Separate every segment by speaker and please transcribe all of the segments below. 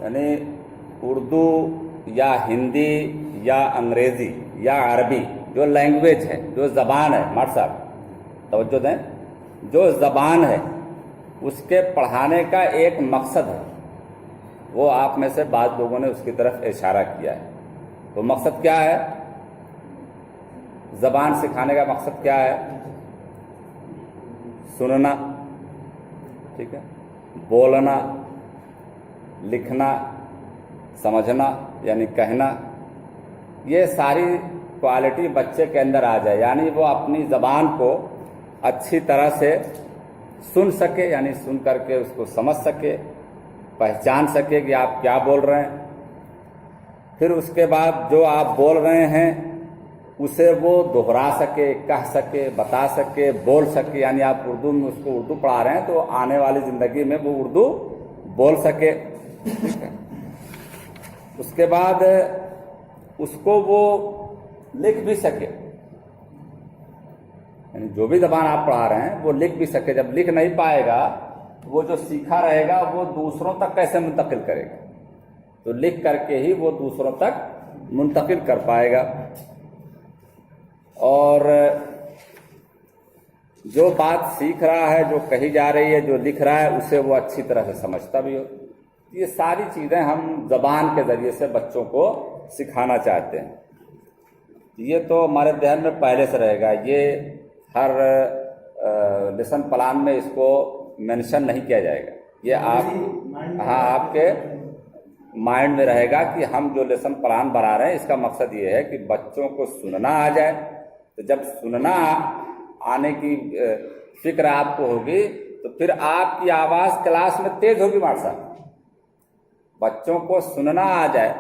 Speaker 1: यानी उर्दू या हिंदी या अंग्रेज़ी या अरबी जो लैंग्वेज है, जो ज़बान है, मार साहब तवज्जो दें, जो ज़बान है उसके पढ़ाने का एक मकसद है। वो आप में से बाद लोगों ने उसकी तरफ इशारा किया है। तो मकसद क्या है? ज़बान सिखाने का मकसद क्या है? सुनना, ठीक है, बोलना, लिखना, समझना यानी कहना, ये सारी क्वालिटी बच्चे के अंदर आ जाए, यानी वो अपनी ज़बान को अच्छी तरह से सुन सके, यानी सुन करके उसको समझ सके, पहचान सके कि आप क्या बोल रहे हैं। फिर उसके बाद जो आप बोल रहे हैं उसे वो दोहरा सके, कह सके, बता सके, बोल सके, यानी आप उर्दू में उसको उर्दू पढ़ा रहे हैं तो आने वाली ज़िंदगी में वो उर्दू बोल सके, ठीक है। उसके बाद उसको वो लिख भी सके, यानी जो भी ज़बान आप पढ़ा रहे हैं वो लिख भी सके। जब लिख नहीं पाएगा वो जो सीखा रहेगा वो दूसरों तक कैसे मुंतकिल करेगा? तो लिख करके ही वो दूसरों तक मुंतकिल कर पाएगा। और जो बात सीख रहा है, जो कही जा रही है, जो लिख रहा है, उसे वो अच्छी तरह से समझता भी हो। ये सारी चीज़ें हम ज़बान के ज़रिए से बच्चों को सिखाना चाहते हैं। ये तो हमारे ध्यान में पहले से रहेगा, ये हर लेसन प्लान में इसको मेंशन नहीं किया जाएगा। ये आपके माइंड में रहेगा कि हम जो लेसन प्लान बना रहे हैं इसका मकसद ये है कि बच्चों को सुनना आ जाए। तो जब सुनना आने की फिक्र आपको होगी तो फिर आपकी आवाज़ क्लास में तेज होगी। मार साहब, बच्चों को सुनना आ जाए,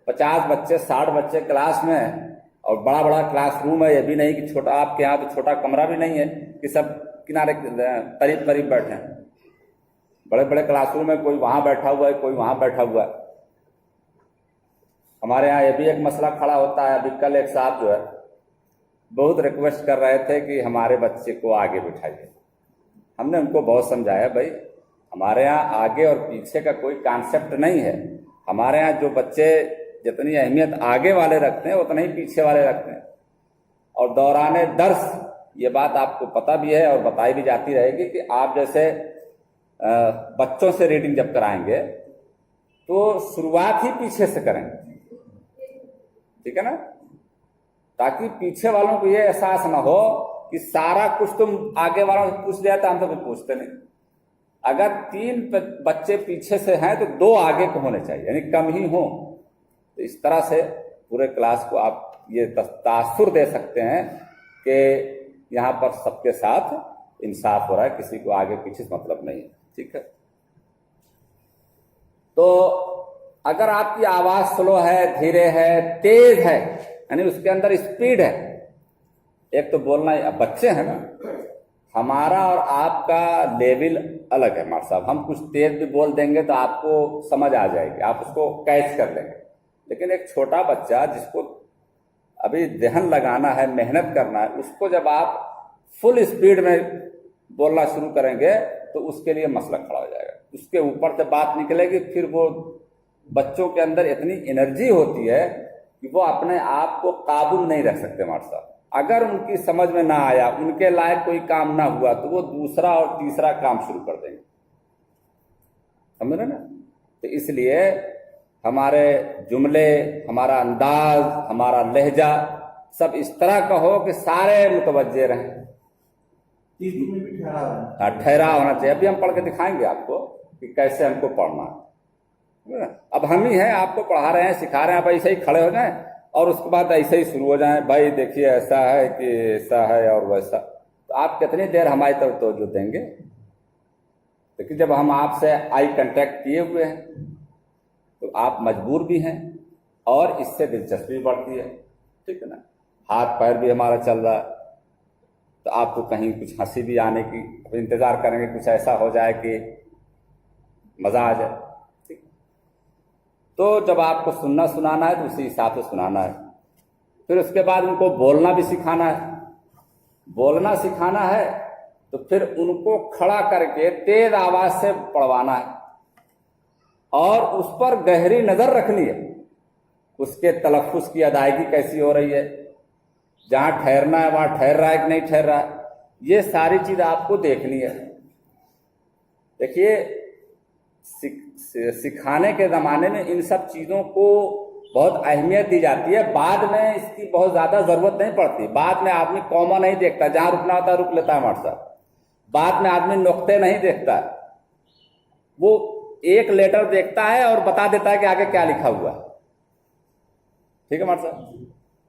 Speaker 1: 50 बच्चे 60 बच्चे क्लास में, और बड़ा बड़ा क्लास रूम है, ये भी नहीं कि छोटा, आपके यहाँ तो छोटा कमरा भी नहीं है कि सब किनारे करीब करीब बैठे हैं। बड़े बड़े क्लासरूम में कोई वहाँ बैठा हुआ है, कोई वहाँ बैठा हुआ है। हमारे यहाँ ये भी एक मसला खड़ा होता है। अभी कल एक साहब जो है बहुत रिक्वेस्ट कर रहे थे कि हमारे बच्चे को आगे बिठाइए। हमने उनको बहुत समझाया, भाई हमारे यहाँ आगे और पीछे का कोई कॉन्सेप्ट नहीं है। हमारे यहाँ जो बच्चे जितनी अहमियत आगे वाले रखते हैं उतना ही पीछे वाले रखते हैं। और दौराने दर्स ये बात आपको पता भी है और बताई भी जाती रहेगी कि आप जैसे बच्चों से रीडिंग जब कराएंगे तो शुरुआत ही पीछे से करेंगे, ठीक है ना, ताकि पीछे वालों को ये एहसास ना हो कि सारा कुछ तुम आगे वालों से पूछ लिया था, हम तो कुछ पूछते नहीं। अगर 3 बच्चे पीछे से हैं तो 2 आगे को होने चाहिए, यानी कम ही हो। तो इस तरह से पूरे क्लास को आप ये तासुर दे सकते हैं कि यहाँ पर सबके साथ इंसाफ हो रहा है, किसी को आगे पीछे से मतलब नहीं है, ठीक है। तो अगर आपकी आवाज़ स्लो है, धीरे है, तेज है, यानी उसके अंदर स्पीड है, एक तो बोलना, बच्चे हैं ना, हमारा और आपका लेवल अलग है। मार साहब, हम कुछ तेज भी बोल देंगे तो आपको समझ आ जाएगी, आप उसको कैच कर लेंगे। लेकिन एक छोटा बच्चा जिसको अभी ध्यान लगाना है, मेहनत करना है, उसको जब आप फुल स्पीड में बोलना शुरू करेंगे तो उसके लिए मसला खड़ा हो जाएगा। उसके ऊपर से बात निकलेगी, फिर वो बच्चों के अंदर इतनी एनर्जी होती है कि वो अपने आप को काबू नहीं रख सकते। मार साहब, अगर उनकी समझ में ना आया, उनके लायक कोई काम ना हुआ तो वो दूसरा और तीसरा काम शुरू कर देंगे, समझ रहे ना। तो इसलिए हमारे जुमले, हमारा अंदाज, हमारा लहजा सब इस तरह का हो कि सारे मुतवज्जे रहें। ठहराव होना चाहिए। अभी हम पढ़ के दिखाएंगे आपको कि कैसे हमको पढ़ना है। अब हम ही हैं, आपको पढ़ा रहे हैं, सिखा रहे हैं, आप ऐसे ही खड़े हो जाएं और उसके बाद ऐसे ही शुरू हो जाएं, भाई देखिए ऐसा है कि ऐसा है और वैसा। तो आप कितनी देर हमारी तरफ तवज्जो देंगे? लेकिन जब हम आपसे आई कांटेक्ट किए हुए हैं तो आप मजबूर भी हैं और इससे दिलचस्पी बढ़ती है, ठीक है ना। हाथ पैर भी हमारा चल रहा है तो आपको कहीं कुछ हंसी भी आने की इंतज़ार करेंगे, कुछ ऐसा हो जाए कि मज़ा आ जाए, ठीक। तो जब आपको सुनना सुनाना है तो उसी हिसाब से सुनाना है। फिर उसके बाद उनको बोलना भी सिखाना है। बोलना सिखाना है तो फिर उनको खड़ा करके तेज आवाज़ से पढ़वाना है। اور اس پر گہری نظر رکھنی ہے، اس کے تلفظ کی ادائیگی کیسی ہو رہی ہے، جہاں ٹھہرنا ہے وہاں ٹھہر رہا ہے کہ نہیں ٹھہر رہا ہے، یہ ساری چیز آپ کو دیکھنی ہے۔ دیکھیے سکھانے کے زمانے میں ان سب چیزوں کو بہت اہمیت دی جاتی ہے، بعد میں اس کی بہت زیادہ ضرورت نہیں پڑتی۔ بعد میں آدمی کوما نہیں دیکھتا، جہاں رکنا ہوتا ہے رک لیتا ہے ہمارے ساتھ۔ بعد میں آدمی نقطے نہیں دیکھتا، وہ ایک لیٹر دیکھتا ہے اور بتا دیتا ہے کہ آگے کیا لکھا ہوا ہے۔ ٹھیک ہے ہمارے ساتھ۔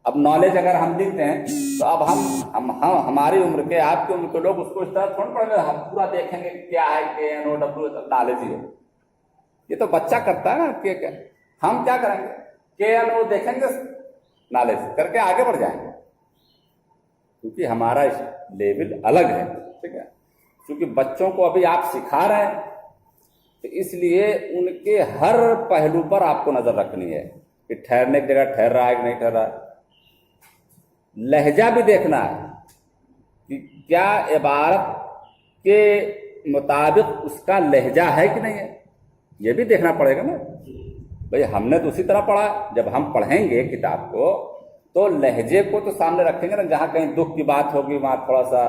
Speaker 1: اب نالج اگر ہم لکھتے ہیں تو اب ہم ہماری عمر کے، آپ کی عمر کے لوگ اس کو اس طرح تھوڑا پڑھیں گے، ہم پورا دیکھیں گے کہ کیا ہے KNOW، نالج ہی ہے۔ یہ تو بچہ کرتا ہے نا، ہم کیا کریں گے؟ KNO دیکھیں گے، نالج کر کے آگے بڑھ جائیں گے، کیونکہ ہمارا لیول الگ ہے۔ ٹھیک ہے، کیونکہ بچوں کو ابھی آپ سکھا رہے ہیں تو اس لیے ان کے ہر پہلو پر آپ کو نظر رکھنی ہے کہ ٹھہرنے کی جگہ ٹھہر رہا ہے کہ نہیں ٹھہر رہا ہے۔ لہجہ بھی دیکھنا ہے کہ کیا عبارت کے مطابق اس کا لہجہ ہے کہ نہیں ہے، یہ بھی دیکھنا پڑے گا نا بھئی۔ ہم نے تو اسی طرح پڑھا، جب ہم پڑھیں گے کتاب کو تو لہجے کو تو سامنے رکھیں گے نا، جہاں کہیں دکھ کی بات ہوگی وہاں تھوڑا سا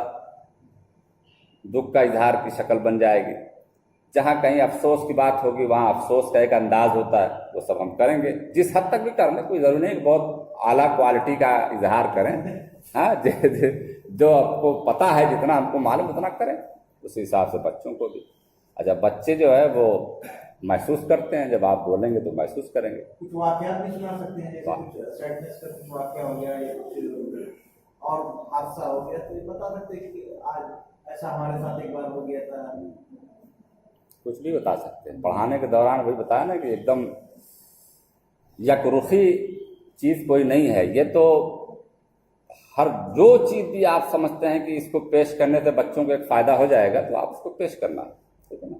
Speaker 1: دکھ کا اظہار کی شکل بن جائے گی، جہاں کہیں افسوس کی بات ہوگی وہاں افسوس کا ایک انداز ہوتا ہے، وہ سب ہم کریں گے جس حد تک بھی کر لیں، کوئی ضروری نہیں کہ بہت اعلیٰ کوالٹی کا اظہار کریں۔ ہاں جو آپ کو پتہ ہے، جتنا ہم کو معلوم اتنا کریں، اسی حساب سے بچوں کو بھی۔ اچھا بچے جو ہے وہ محسوس کرتے ہیں، جب آپ بولیں گے تو محسوس کریں گے۔
Speaker 2: کچھ واقعات بھی سنا سکتے ہیں، جیسے کچھ سیڈنس کا کچھ واقعہ ہو گیا یا کچھ اور حادثہ ہو گیا، تو یہ بتا سکتے ہیں کہ آج ایسا ہمارے ساتھ ایک بار ہو گیا تھا؟
Speaker 1: کچھ بھی بتا سکتے ہیں، پڑھانے کے دوران وہی بتایا نا کہ ایک دم یک رخی چیز کوئی نہیں ہے۔ یہ تو ہر جو چیز بھی آپ سمجھتے ہیں کہ اس کو پیش کرنے سے بچوں کو ایک فائدہ ہو جائے گا تو آپ اس کو پیش کرنا، ٹھیک ہے نا۔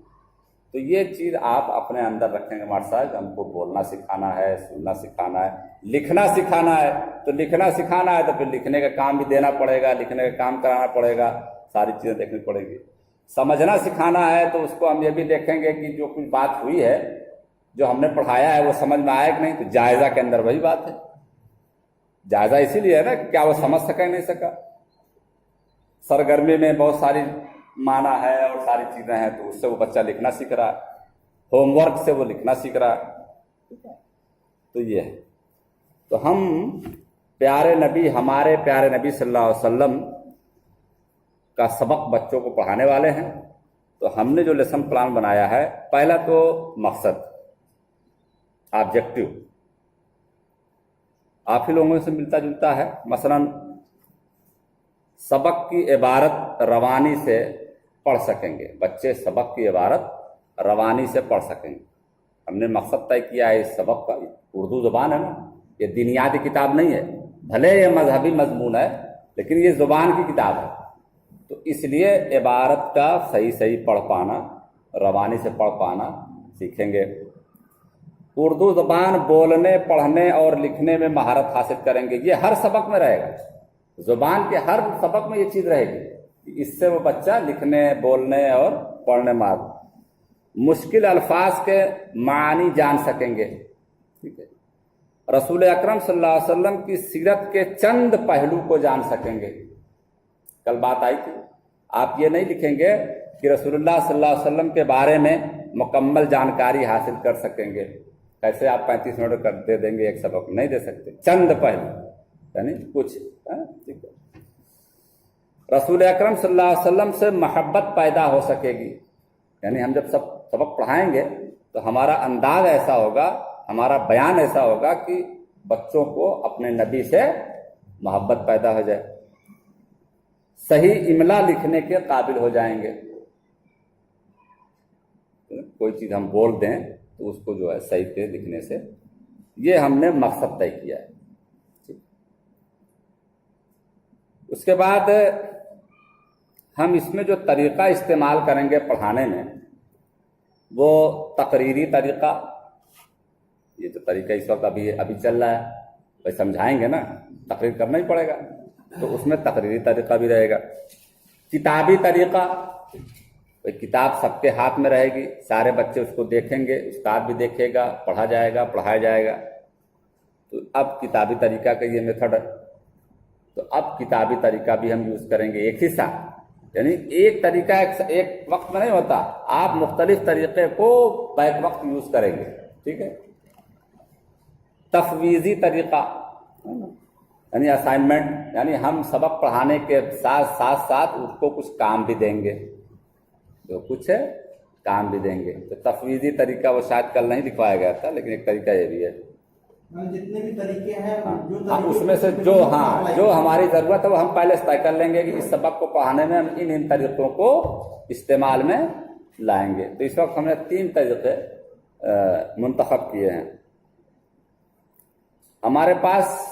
Speaker 1: تو یہ چیز آپ اپنے اندر رکھیں گے ہمارے ساتھ، ہم کو بولنا سکھانا ہے، سننا سکھانا ہے، لکھنا سکھانا ہے۔ تو لکھنا سکھانا ہے تو پھر لکھنے کا کام بھی دینا پڑے گا، لکھنے کا کام کرانا پڑے گا، ساری چیزیں دیکھنی پڑے گی۔ سمجھنا سکھانا ہے تو اس کو ہم یہ بھی دیکھیں گے کہ جو کچھ بات ہوئی ہے، جو ہم نے پڑھایا ہے وہ سمجھ میں آیا کہ نہیں، تو جائزہ کے اندر وہی بات ہے۔ جائزہ اسی لیے ہے نا کہ کیا وہ سمجھ سکا نہیں سکا۔ سرگرمی میں بہت ساری معنی ہے اور ساری چیزیں ہیں، تو اس سے وہ بچہ لکھنا سیکھ رہا ہے، ہوم ورک سے وہ لکھنا سیکھ رہا ہے۔ تو یہ ہے، تو ہم ہمارے پیارے نبی صلی اللہ علیہ وسلم کا سبق بچوں کو پڑھانے والے ہیں۔ تو ہم نے جو لیسن پلان بنایا ہے، پہلا تو مقصد آبجیکٹو آپ ہی لوگوں سے ملتا جلتا ہے۔ مثلا سبق کی عبارت روانی سے پڑھ سکیں گے بچے، سبق کی عبارت روانی سے پڑھ سکیں گے۔ ہم نے مقصد طے کیا ہے اس سبق کا، اردو زبان ہے نا، یہ دینیاتی کتاب نہیں ہے، بھلے یہ مذہبی مضمون ہے لیکن یہ زبان کی کتاب ہے، تو اس لیے عبارت کا صحیح پڑھ پانا، روانی سے پڑھ پانا سیکھیں گے۔ اردو زبان بولنے، پڑھنے اور لکھنے میں مہارت حاصل کریں گے، یہ ہر سبق میں رہے گا، زبان کے ہر سبق میں یہ چیز رہے گی، اس سے وہ بچہ لکھنے، بولنے اور پڑھنے میں مشکل الفاظ کے معنی جان سکیں گے۔ ٹھیک ہے، رسول اکرم صلی اللہ علیہ وسلم کی سیرت کے چند پہلو کو جان سکیں گے۔ کل بات آئی تھی، آپ یہ نہیں لکھیں گے کہ رسول اللہ صلی اللہ علیہ وسلم کے بارے میں مکمل جانکاری حاصل کر سکیں گے۔ کیسے آپ 35 منٹ کر دے دیں گے ایک سبق؟ نہیں دے سکتے، چند پہلو یعنی کچھ۔ ٹھیک ہے، رسول اکرم صلی اللہ علیہ وسلم سے محبت پیدا ہو سکے گی، یعنی ہم جب سبق پڑھائیں گے تو ہمارا انداز ایسا ہوگا، ہمارا بیان ایسا ہوگا کہ بچوں کو اپنے نبی سے محبت پیدا ہو جائے، صحیح املا لکھنے کے قابل ہو جائیں گے۔ کوئی چیز ہم بول دیں تو اس کو جو ہے صحیح سے لکھنے سے، یہ ہم نے مقصد طے کیا ہے۔ اس کے بعد ہم اس میں جو طریقہ استعمال کریں گے پڑھانے میں، وہ تقریری طریقہ، یہ جو طریقہ اس وقت ابھی چل رہا ہے، بھائی سمجھائیں گے نا، تقریر کرنا ہی پڑے گا، تو اس میں تقریری طریقہ بھی رہے گا۔ کتابی طریقہ، कोई किताब सबके हाथ में रहेगी, सारे बच्चे उसको देखेंगे, उस्ताद भी देखेगा, पढ़ा जाएगा, पढ़ाया जाएगा। तो अब किताबी तरीका का ये मेथड है। तो अब किताबी तरीका भी हम यूज़ करेंगे एक ही साथ, यानी एक तरीका एक वक्त में नहीं होता, आप मुख्तलिफ तरीक़े को बैक वक्त यूज़ करेंगे, ठीक है। तफवीज़ी तरीक़ा यानी असाइनमेंट, यानी हम सबक पढ़ाने के साथ साथ साथ उसको कुछ काम भी देंगे, जो कुछ है काम भी देंगे। तो तफवीज़ी तरीका वो शायद कल नहीं लिखवाया गया था, लेकिन एक तरीका ये भी है।
Speaker 2: जितने भी तरीके हैं
Speaker 1: हाँ, उसमें से जो जो हमारी ज़रूरत है वो हम पहले तय कर लेंगे कि इस सबक को पढ़ाने में हम इन तरीक़ों को इस्तेमाल में लाएंगे। तो इस वक्त हमने 3 तरीक़े मुंतखब किए हैं। हमारे पास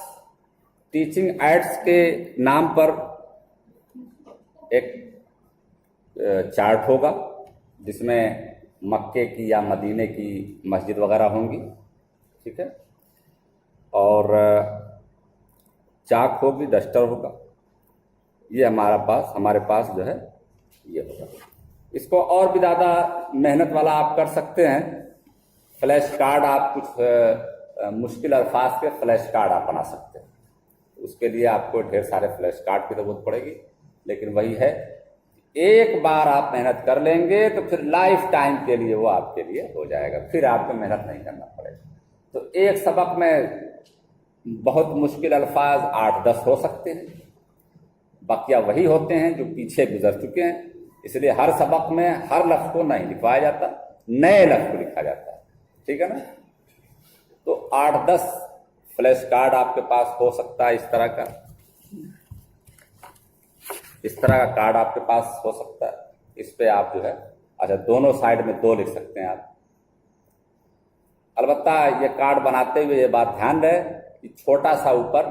Speaker 1: टीचिंग एड्स के नाम पर एक चार्ट होगा जिसमें मक्के की या मदीने की मस्जिद वगैरह होंगी, ठीक है, और चाक होगी, डस्टर होगा। ये हमारे पास जो है ये होगा। इसको और भी ज़्यादा मेहनत वाला आप कर सकते हैं। फ्लैश कार्ड, आप कुछ मुश्किल अल्फाज के फ्लैश कार्ड आप बना सकते हैं। उसके लिए आपको ढेर सारे फ्लैश कार्ड की ज़रूरत पड़ेगी, लेकिन वही है, एक बार आप मेहनत कर लेंगे तो फिर लाइफ टाइम के लिए वो आपके लिए हो जाएगा, फिर आपको मेहनत नहीं करना पड़ेगा। तो एक सबक में बहुत मुश्किल अल्फाज 8-10 हो सकते हैं, बाकिया वही होते हैं जो पीछे गुजर चुके हैं। इसलिए हर सबक में हर लफ्ज़ को नहीं लिखवाया जाता, नए लफ्ज़ को लिखा जाता है, ठीक है ना। तो 8-10 फ्लैश कार्ड आपके पास हो सकता है, इस तरह का कार्ड आपके पास हो सकता है। इस पे आप जो है, अच्छा, दोनों साइड में 2 लिख सकते हैं आप। अलबत्ता ये कार्ड बनाते हुए ये बात ध्यान रहे कि छोटा सा ऊपर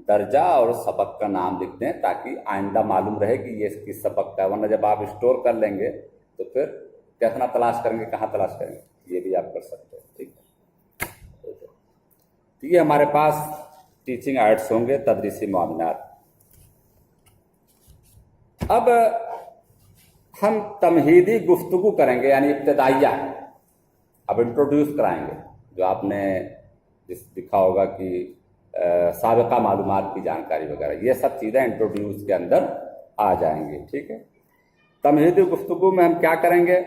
Speaker 1: दर्जा और सबक का नाम लिख दें, ताकि आइंदा मालूम रहे कि ये किस सबक का है। वरना जब आप स्टोर कर लेंगे तो फिर कितना तलाश करेंगे, कहाँ तलाश करेंगे, ये भी आप कर सकते हैं, ठीक है। तो ये हमारे पास टीचिंग एड्स होंगे, तदरीसी मामलात। अब हम तमहीदी गुफ्तगू करेंगे, यानी इब्तदाइया, अब इंट्रोड्यूस कराएंगे। जो आपने दिखा होगा कि साबिका मालूमात की जानकारी वगैरह, ये सब चीज़ें इंट्रोड्यूस के अंदर आ जाएंगी, ठीक है। तमहीदी गुफ्तगू में हम क्या करेंगे,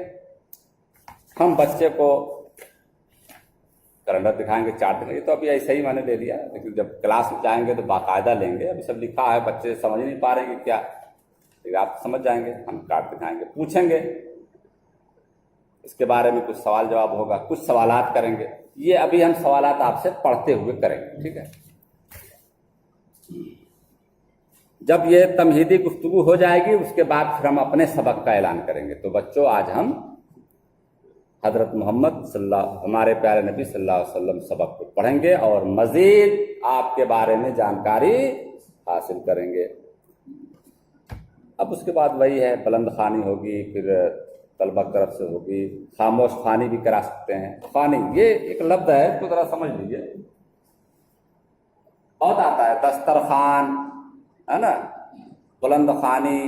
Speaker 1: हम बच्चे को कैलेंडर दिखाएंगे, चार्ट दिखाएंगे। तो अभी ऐसे ही मैंने दे दिया, लेकिन जब क्लास में जाएंगे तो बाकायदा लेंगे। अभी सब लिखा है, बच्चे समझ नहीं पा रहे हैं कि क्या, लेकिन आप समझ जाएंगे। हम कार्ड दिखाएंगे, पूछेंगे इसके बारे में, कुछ सवाल जवाब होगा, कुछ सवालात करेंगे। ये अभी हम सवालात आपसे पढ़ते हुए करेंगे, ठीक है। जब ये तमहीदी गुफ्तगू हो जाएगी, उसके बाद फिर हम अपने सबक का ऐलान करेंगे। तो बच्चों, आज हम हज़रत मोहम्मद हमारे प्यारे नबी सल्लल्लाहु अलैहि वसल्लम सबक को पढ़ेंगे और मज़ीद आपके बारे में जानकारी हासिल करेंगे। अब उसके बाद वही है, बुलंद खानी होगी, फिर तलबा की तरफ से होगी, खामोश खानी भी करा सकते हैं। खानी ये एक लफ्ज़ है, इसको ज़रा समझ लीजिए। बहुत आता है, दस्तरखान है ना, बुलंद खानी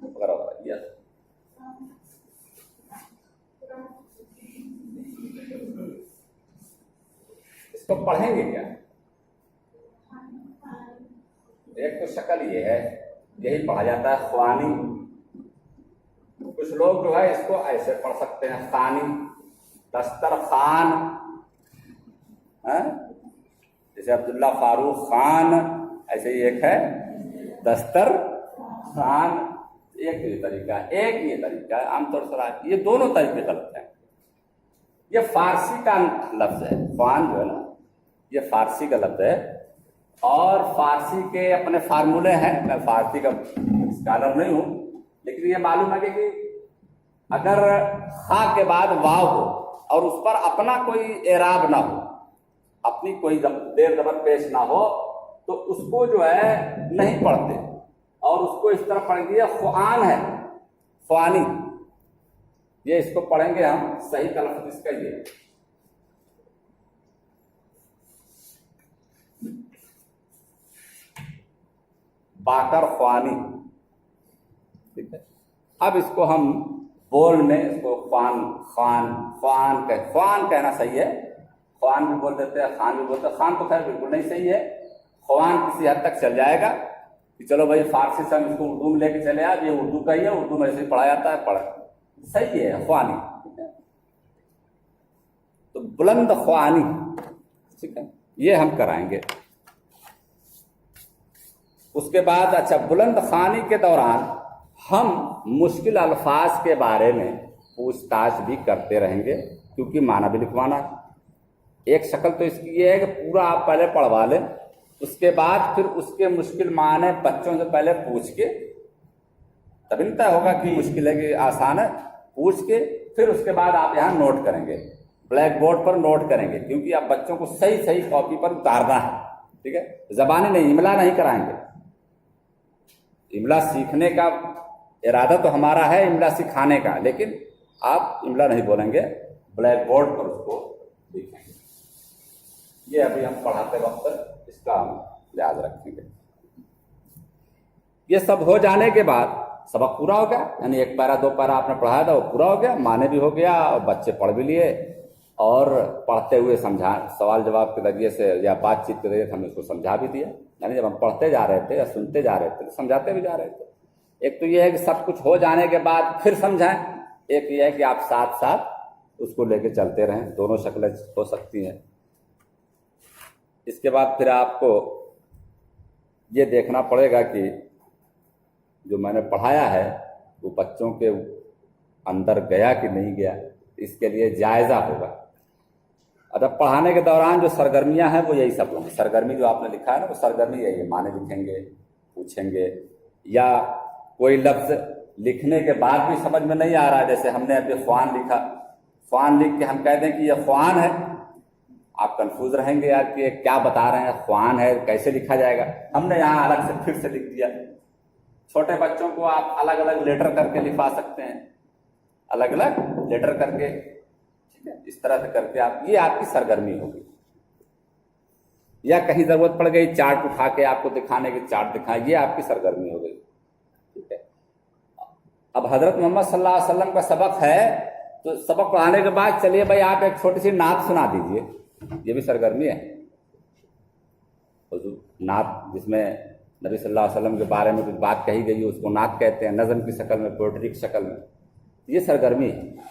Speaker 1: वगैरह वगैरह। ये इसको पढ़ेंगे क्या, एक तो शक्ल ये है, यही पढ़ा जाता है ख्वानी। कुछ लोग जो है इसको ऐसे पढ़ सकते हैं, खानी, दस्तरखान, जैसे अब्दुल्ला फारूक खान, ऐसे ही एक है दस्तरखान। एक ये तरीका है, एक ये तरीका है। आमतौर से ये दोनों तरीके गलत हैं। ये फारसी का लफ्ज है, ख्वान जो है ना, ये फारसी का लफ्ज है, और फारसी के अपने फार्मूले हैं। मैं फारसी का स्कॉलर नहीं हूं, लेकिन ये मालूम है कि अगर खा के बाद वाव हो और उस पर अपना कोई एराब ना हो, अपनी कोई देर जबर पेश ना हो, तो उसको जो है नहीं पढ़ते, और उसको इस तरह पढ़ दिया ख्वान है, ख्वानी। ये इसको पढ़ेंगे हम, सही तलफ़्ज़ इसका ये बाकर ख्वानी, ठीक है। अब इसको हम بول میں اس کو خوان کہنا صحیح ہے، خوان بھی بول دیتے ہیں، خان بھی بولتے ہیں، خان تو خیر بالکل نہیں صحیح ہے، خوان کسی حد تک چل جائے گا کہ چلو بھائی فارسی سے ہم اس کو اردو میں لے کے چلے آئے، یہ اردو کا ہی ہے، اردو میں ایسے ہی پڑھا جاتا ہے، صحیح ہے خوانی، تو بلند خوانی، ٹھیک ہے، یہ ہم کرائیں گے۔ اس کے بعد اچھا بلند خوانی کے دوران ہم مشکل الفاظ کے بارے میں پوچھ تاچھ بھی کرتے رہیں گے، کیونکہ معنی بھی لکھوانا ہے۔ ایک شکل تو اس کی یہ ہے کہ پورا آپ پہلے پڑھوا لیں، اس کے بعد پھر اس کے مشکل معنی بچوں سے پہلے پوچھ کے، تب طے ہوگا کہ مشکل ہے کہ آسان ہے، پوچھ کے پھر اس کے بعد آپ یہاں نوٹ کریں گے، بلیک بورڈ پر نوٹ کریں گے، کیونکہ آپ بچوں کو صحیح صحیح کاپی پر اتارنا ہے، ٹھیک ہے، زبانی نہیں، املا نہیں کرائیں گے۔ املا سیکھنے کا ارادہ تو ہمارا ہے، املا سکھانے کا، لیکن آپ املا نہیں بولیں گے، بلیک بورڈ پر اس کو لکھیں گے۔ یہ ابھی ہم پڑھاتے وقت اس کا ہم لحاظ رکھیں گے۔ یہ سب ہو جانے کے بعد سبق پورا ہو گیا، یعنی ایک پیرا دو پیرا آپ نے پڑھایا تھا وہ پورا ہو گیا، معنی بھی ہو گیا اور بچے پڑھ بھی لیے، اور پڑھتے ہوئے سمجھا، سوال جواب کے ذریعے سے یا بات چیت کے ذریعے سے ہم اس کو سمجھا بھی دیا، یعنی جب ہم پڑھتے جا رہے تھے یا سنتے جا رہے تھے تو سمجھاتے بھی جا رہے تھے۔ ایک تو یہ ہے کہ سب کچھ ہو جانے کے بعد پھر سمجھائیں، ایک یہ ہے کہ آپ ساتھ ساتھ اس کو لے کے چلتے رہیں، دونوں شکلیں ہو سکتی ہیں۔ اس کے بعد پھر آپ کو یہ دیکھنا پڑے گا کہ جو میں نے پڑھایا ہے وہ بچوں کے اندر گیا کہ نہیں گیا، اس کے لیے جائزہ ہوگا۔ ادب پڑھانے کے دوران جو سرگرمیاں ہیں وہ یہی سب ہوں گی۔ سرگرمی جو آپ نے لکھا ہے نا وہ سرگرمی یہی ہے، معنی لکھیں گے، پوچھیں گے، یا کوئی لفظ لکھنے کے بعد بھی سمجھ میں نہیں آ رہا، جیسے ہم نے ابھی خوان لکھا، خوان لکھ کے ہم کہہ دیں کہ یہ خوان ہے، آپ کنفیوز رہیں گے یار کہ یہ کیا بتا رہے ہیں، خوان ہے کیسے لکھا جائے گا، ہم نے یہاں الگ سے پھر سے لکھ دیا۔ چھوٹے بچوں کو آپ الگ الگ لیٹر کر کے لکھوا سکتے ہیں، الگ الگ لیٹر کر کے، ٹھیک ہے، اس طرح سے کر کے آپ، یہ آپ کی سرگرمی ہوگی۔ یا کہیں ضرورت پڑ گئی چارٹ اٹھا کے آپ کو دکھانے کی، چارٹ دکھائیں، یہ آپ کی سرگرمی ہو گئی، ٹھیک ہے۔ اب حضرت محمد صلی اللہ علیہ وسلم کا سبق ہے تو سبق پڑھانے کے بعد چلیے بھائی آپ ایک چھوٹی سی نعت سنا دیجئے، یہ بھی سرگرمی ہے۔ نعت جس میں نبی صلی اللہ علیہ وسلم کے بارے میں کچھ بات کہی گئی ہے اس کو نعت کہتے ہیں، نظم کی شکل میں، پوئٹری کی شکل میں، یہ سرگرمی ہے۔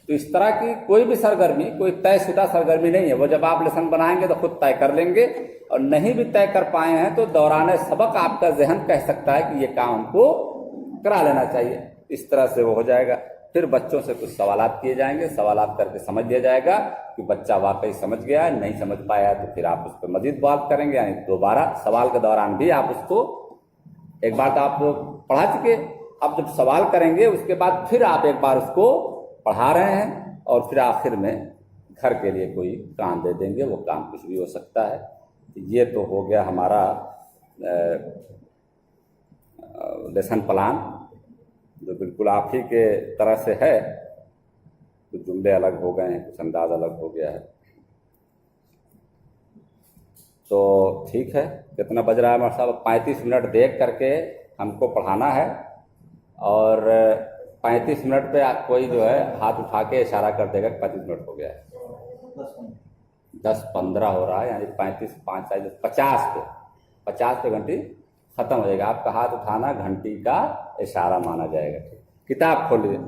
Speaker 1: تو اس طرح کی کوئی بھی سرگرمی کوئی طے شدہ سرگرمی نہیں ہے، وہ جب آپ لیسن بنائیں گے تو خود طے کر لیں گے، اور نہیں بھی طے کر پائے ہیں تو دوران سبق آپ کا ذہن کہہ سکتا ہے کہ یہ کام ہم کو کرا لینا چاہیے، اس طرح سے وہ ہو جائے گا۔ پھر بچوں سے کچھ سوالات کیے جائیں گے، سوالات کر کے سمجھ لیا جائے گا کہ بچہ واقعی سمجھ گیا ہے، نہیں سمجھ پایا تو پھر آپ اس پہ مزید بات کریں گے، یعنی دوبارہ سوال کے دوران بھی آپ اس کو، ایک بار تو آپ پڑھا چکے، اب جب سوال کریں گے اس کے بعد پھر آپ ایک بار اس کو پڑھا رہے ہیں، اور پھر آخر میں گھر کے لیے کوئی کام دے دیں گے، وہ کام کچھ بھی ہو سکتا ہے۔ یہ تو ہو گیا ہمارا لیسن پلان، جو بالکل آپ ہی کے طرح سے ہے، کچھ جملے الگ ہو گئے ہیں، کچھ انداز الگ ہو گیا ہے، تو ٹھیک ہے۔ کتنا بج رہا ہے ہمارا صاحب؟ 35 منٹ دیکھ کر کے ہم کو پڑھانا ہے، اور 35 منٹ پہ آپ کوئی جو ہے ہاتھ اٹھا کے اشارہ کر دے گا کہ 35 منٹ ہو گیا ہے۔ 10:15 ہو رہا ہے، یعنی 35 5 50 پہ گھنٹی ختم ہو جائے گا۔ آپ کا ہاتھ اٹھانا گھنٹی کا اشارہ مانا جائے گا۔ کتاب کھولیے،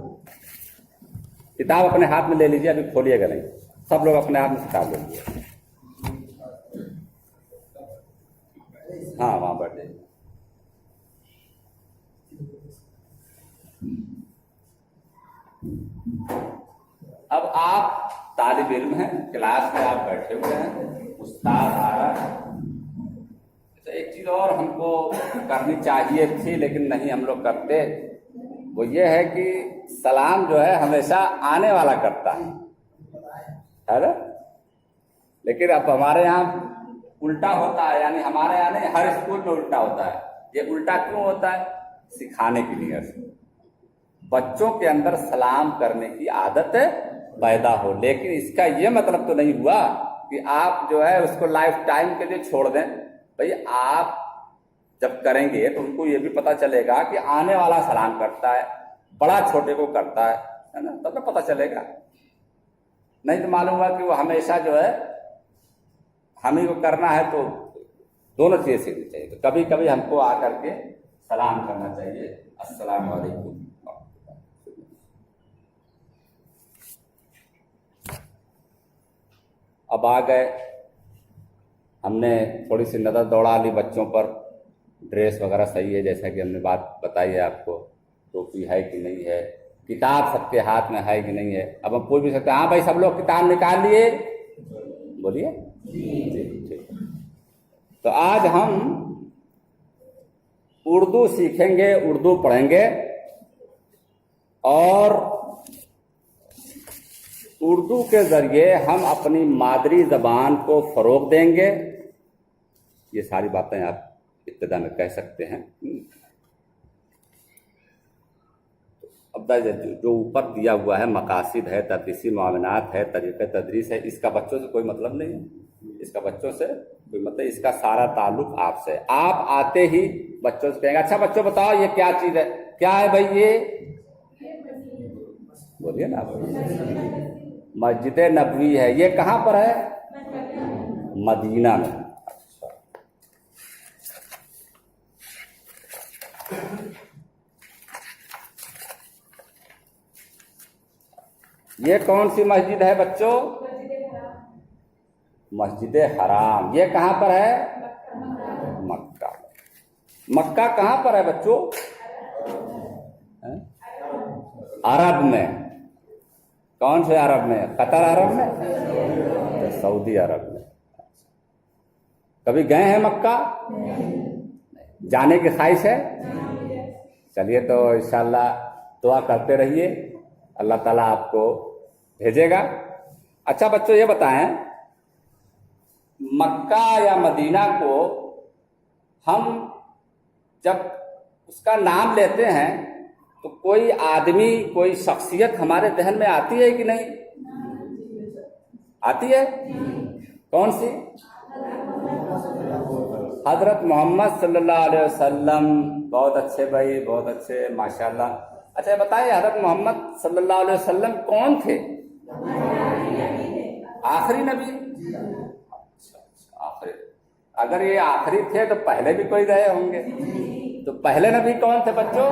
Speaker 1: کتاب اپنے ہاتھ میں لے لیجیے، ابھی کھولیے گا نہیں، سب لوگ اپنے ہاتھ میں کتاب لے لیجیے۔ ہاں وہاں بیٹھ جائیے۔ اب آپ طالب علم ہیں، کلاس میں آپ بیٹھے ہوئے ہیں، استاد آ رہا ہے۔ ایک چیز اور ہم کو کرنی چاہیے تھی لیکن نہیں ہم لوگ کرتے، وہ یہ ہے کہ سلام جو ہے ہمیشہ آنے والا کرتا ہے نا، لیکن اب ہمارے یہاں الٹا ہوتا ہے، یعنی ہمارے یہاں نہیں، ہر اسکول میں الٹا ہوتا ہے۔ یہ الٹا کیوں ہوتا ہے؟ سکھانے کے لیے، بچوں کے اندر سلام کرنے کی عادت پیدا ہو، لیکن اس کا یہ مطلب تو نہیں ہوا کہ آپ جو ہے اس کو لائف ٹائم کے لیے چھوڑ دیں۔ بھئی آپ جب کریں گے تو ان کو یہ بھی پتہ چلے گا کہ آنے والا سلام کرتا ہے، بڑا چھوٹے کو کرتا ہے، है ना, तब तो पता चलेगा। नहीं तो मालूम हुआ कि वो हमेशा जो है हम ही को करना है, तो दोनों चीजें सीखनी चाहिए। तो कभी कभी हमको आकर के सलाम करना चाहिए, अस्सलाम वालेकुम। अब आ गए, हमने थोड़ी सी नज़र दौड़ा ली बच्चों पर, ड्रेस वगैरह सही है जैसा कि हमने बात बताई है आपको, टोपी है कि नहीं है, किताब सबके हाथ में है कि नहीं है। अब हम पूछ भी सकते हैं, हाँ भाई सब लोग किताब निकाल लिए, बोलिए जी ठीक। तो आज हम उर्दू सीखेंगे, उर्दू पढ़ेंगे और उर्दू के जरिए हम अपनी मादरी जबान को फरोग देंगे। ये सारी बातें आप इब्तिदा में कह सकते हैं। अब जो ऊपर दिया हुआ है मकासिद है, तदरीसी मामलात है, तरीक़े तदरीस है, इसका बच्चों से कोई मतलब नहीं है। इसका बच्चों से कोई मतलब, इसका सारा ताल्लुक आपसे। आप आते ही बच्चों से कहेंगे, अच्छा बच्चों बताओ ये क्या चीज़ है, क्या है भाई ये, बोलिए ना। मस्जिद नबवी है, ये कहाँ पर है, मदीना में। अच्छा, ये कौन सी मस्जिद है बच्चों, मस्जिद हराम। ये कहाँ पर है, मक्का। मक्का कहाँ पर है बच्चों, अरब में। कौन से अरब में, कतर अरब में, सऊदी अरब में। कभी गए हैं मक्का, जाने की ख्वाहिश है। चलिए तो इंशाअल्लाह दुआ करते रहिए, अल्लाह ताला आपको भेजेगा। अच्छा बच्चों ये बताएं, मक्का या मदीना को हम जब उसका नाम लेते हैं तो कोई आदमी, कोई शख्सियत हमारे जहन में आती है कि नहीं, आती है। कौन सी, हजरत मोहम्मद सल्लल्लाहु अलैहि वसल्लम। बहुत अच्छे भाई, बहुत अच्छे, माशाल्लाह। अच्छा बताइए, हजरत मोहम्मद सल्लल्लाहु अलैहि वसल्लम कौन थे, आखिरी नबी। अच्छा, आखिरी। अगर ये आखिरी थे तो पहले भी कोई रहे होंगे। तो पहले नबी कौन थे बच्चों,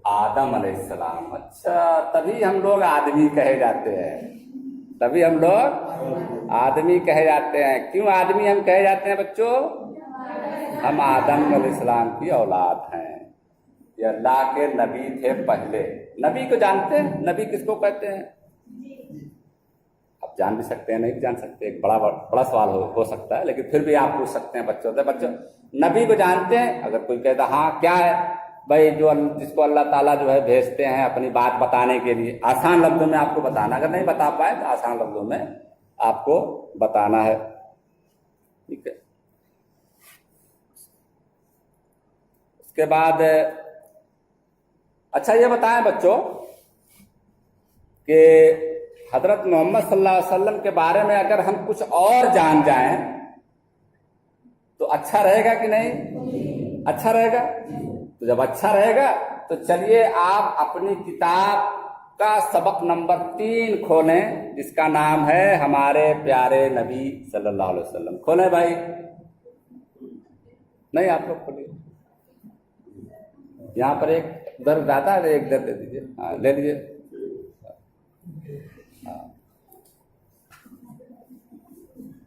Speaker 1: आदम अलैहिस्सलाम। अच्छा, तभी हम लोग आदमी कहे जाते हैं, तभी हम लोग आदमी कहे जाते हैं। क्यों आदमी हम कहे जाते हैं बच्चों, हम आदम अलैहिस्सलाम की औलाद हैं। ये अल्लाह के नबी थे पहले। नबी को जानते हैं, नबी किसको कहते हैं, आप जान भी सकते हैं, नहीं भी जान सकते, एक बड़ा सवाल हो सकता है, लेकिन फिर भी आप पूछ सकते हैं बच्चों से। बच्चों नबी को जानते हैं। अगर कोई कहता हाँ क्या है भाई, जो जिसको अल्लाह ताला जो है भेजते हैं अपनी बात बताने के लिए, आसान लफ्जों में आपको बताना। अगर नहीं बता पाए तो आसान लफ्जों में आपको बताना है, ठीक है। उसके बाद अच्छा ये बताएं बच्चों कि हजरत मोहम्मद सल्लल्लाहु अलैहि वसल्लम के बारे में अगर हम कुछ और जान जाएं तो अच्छा रहेगा कि नहीं, अच्छा रहेगा। तो जब अच्छा रहेगा तो चलिए आप अपनी किताब का सबक नंबर 3 खोलें, जिसका नाम है हमारे प्यारे नबी सल्लल्लाहु अलैहि वसल्लम। खोलें भाई, नहीं आप लोग खोलिए। यहाँ पर एक उधर दाता है, एक दर दे दीजिए, हाँ ले लीजिए।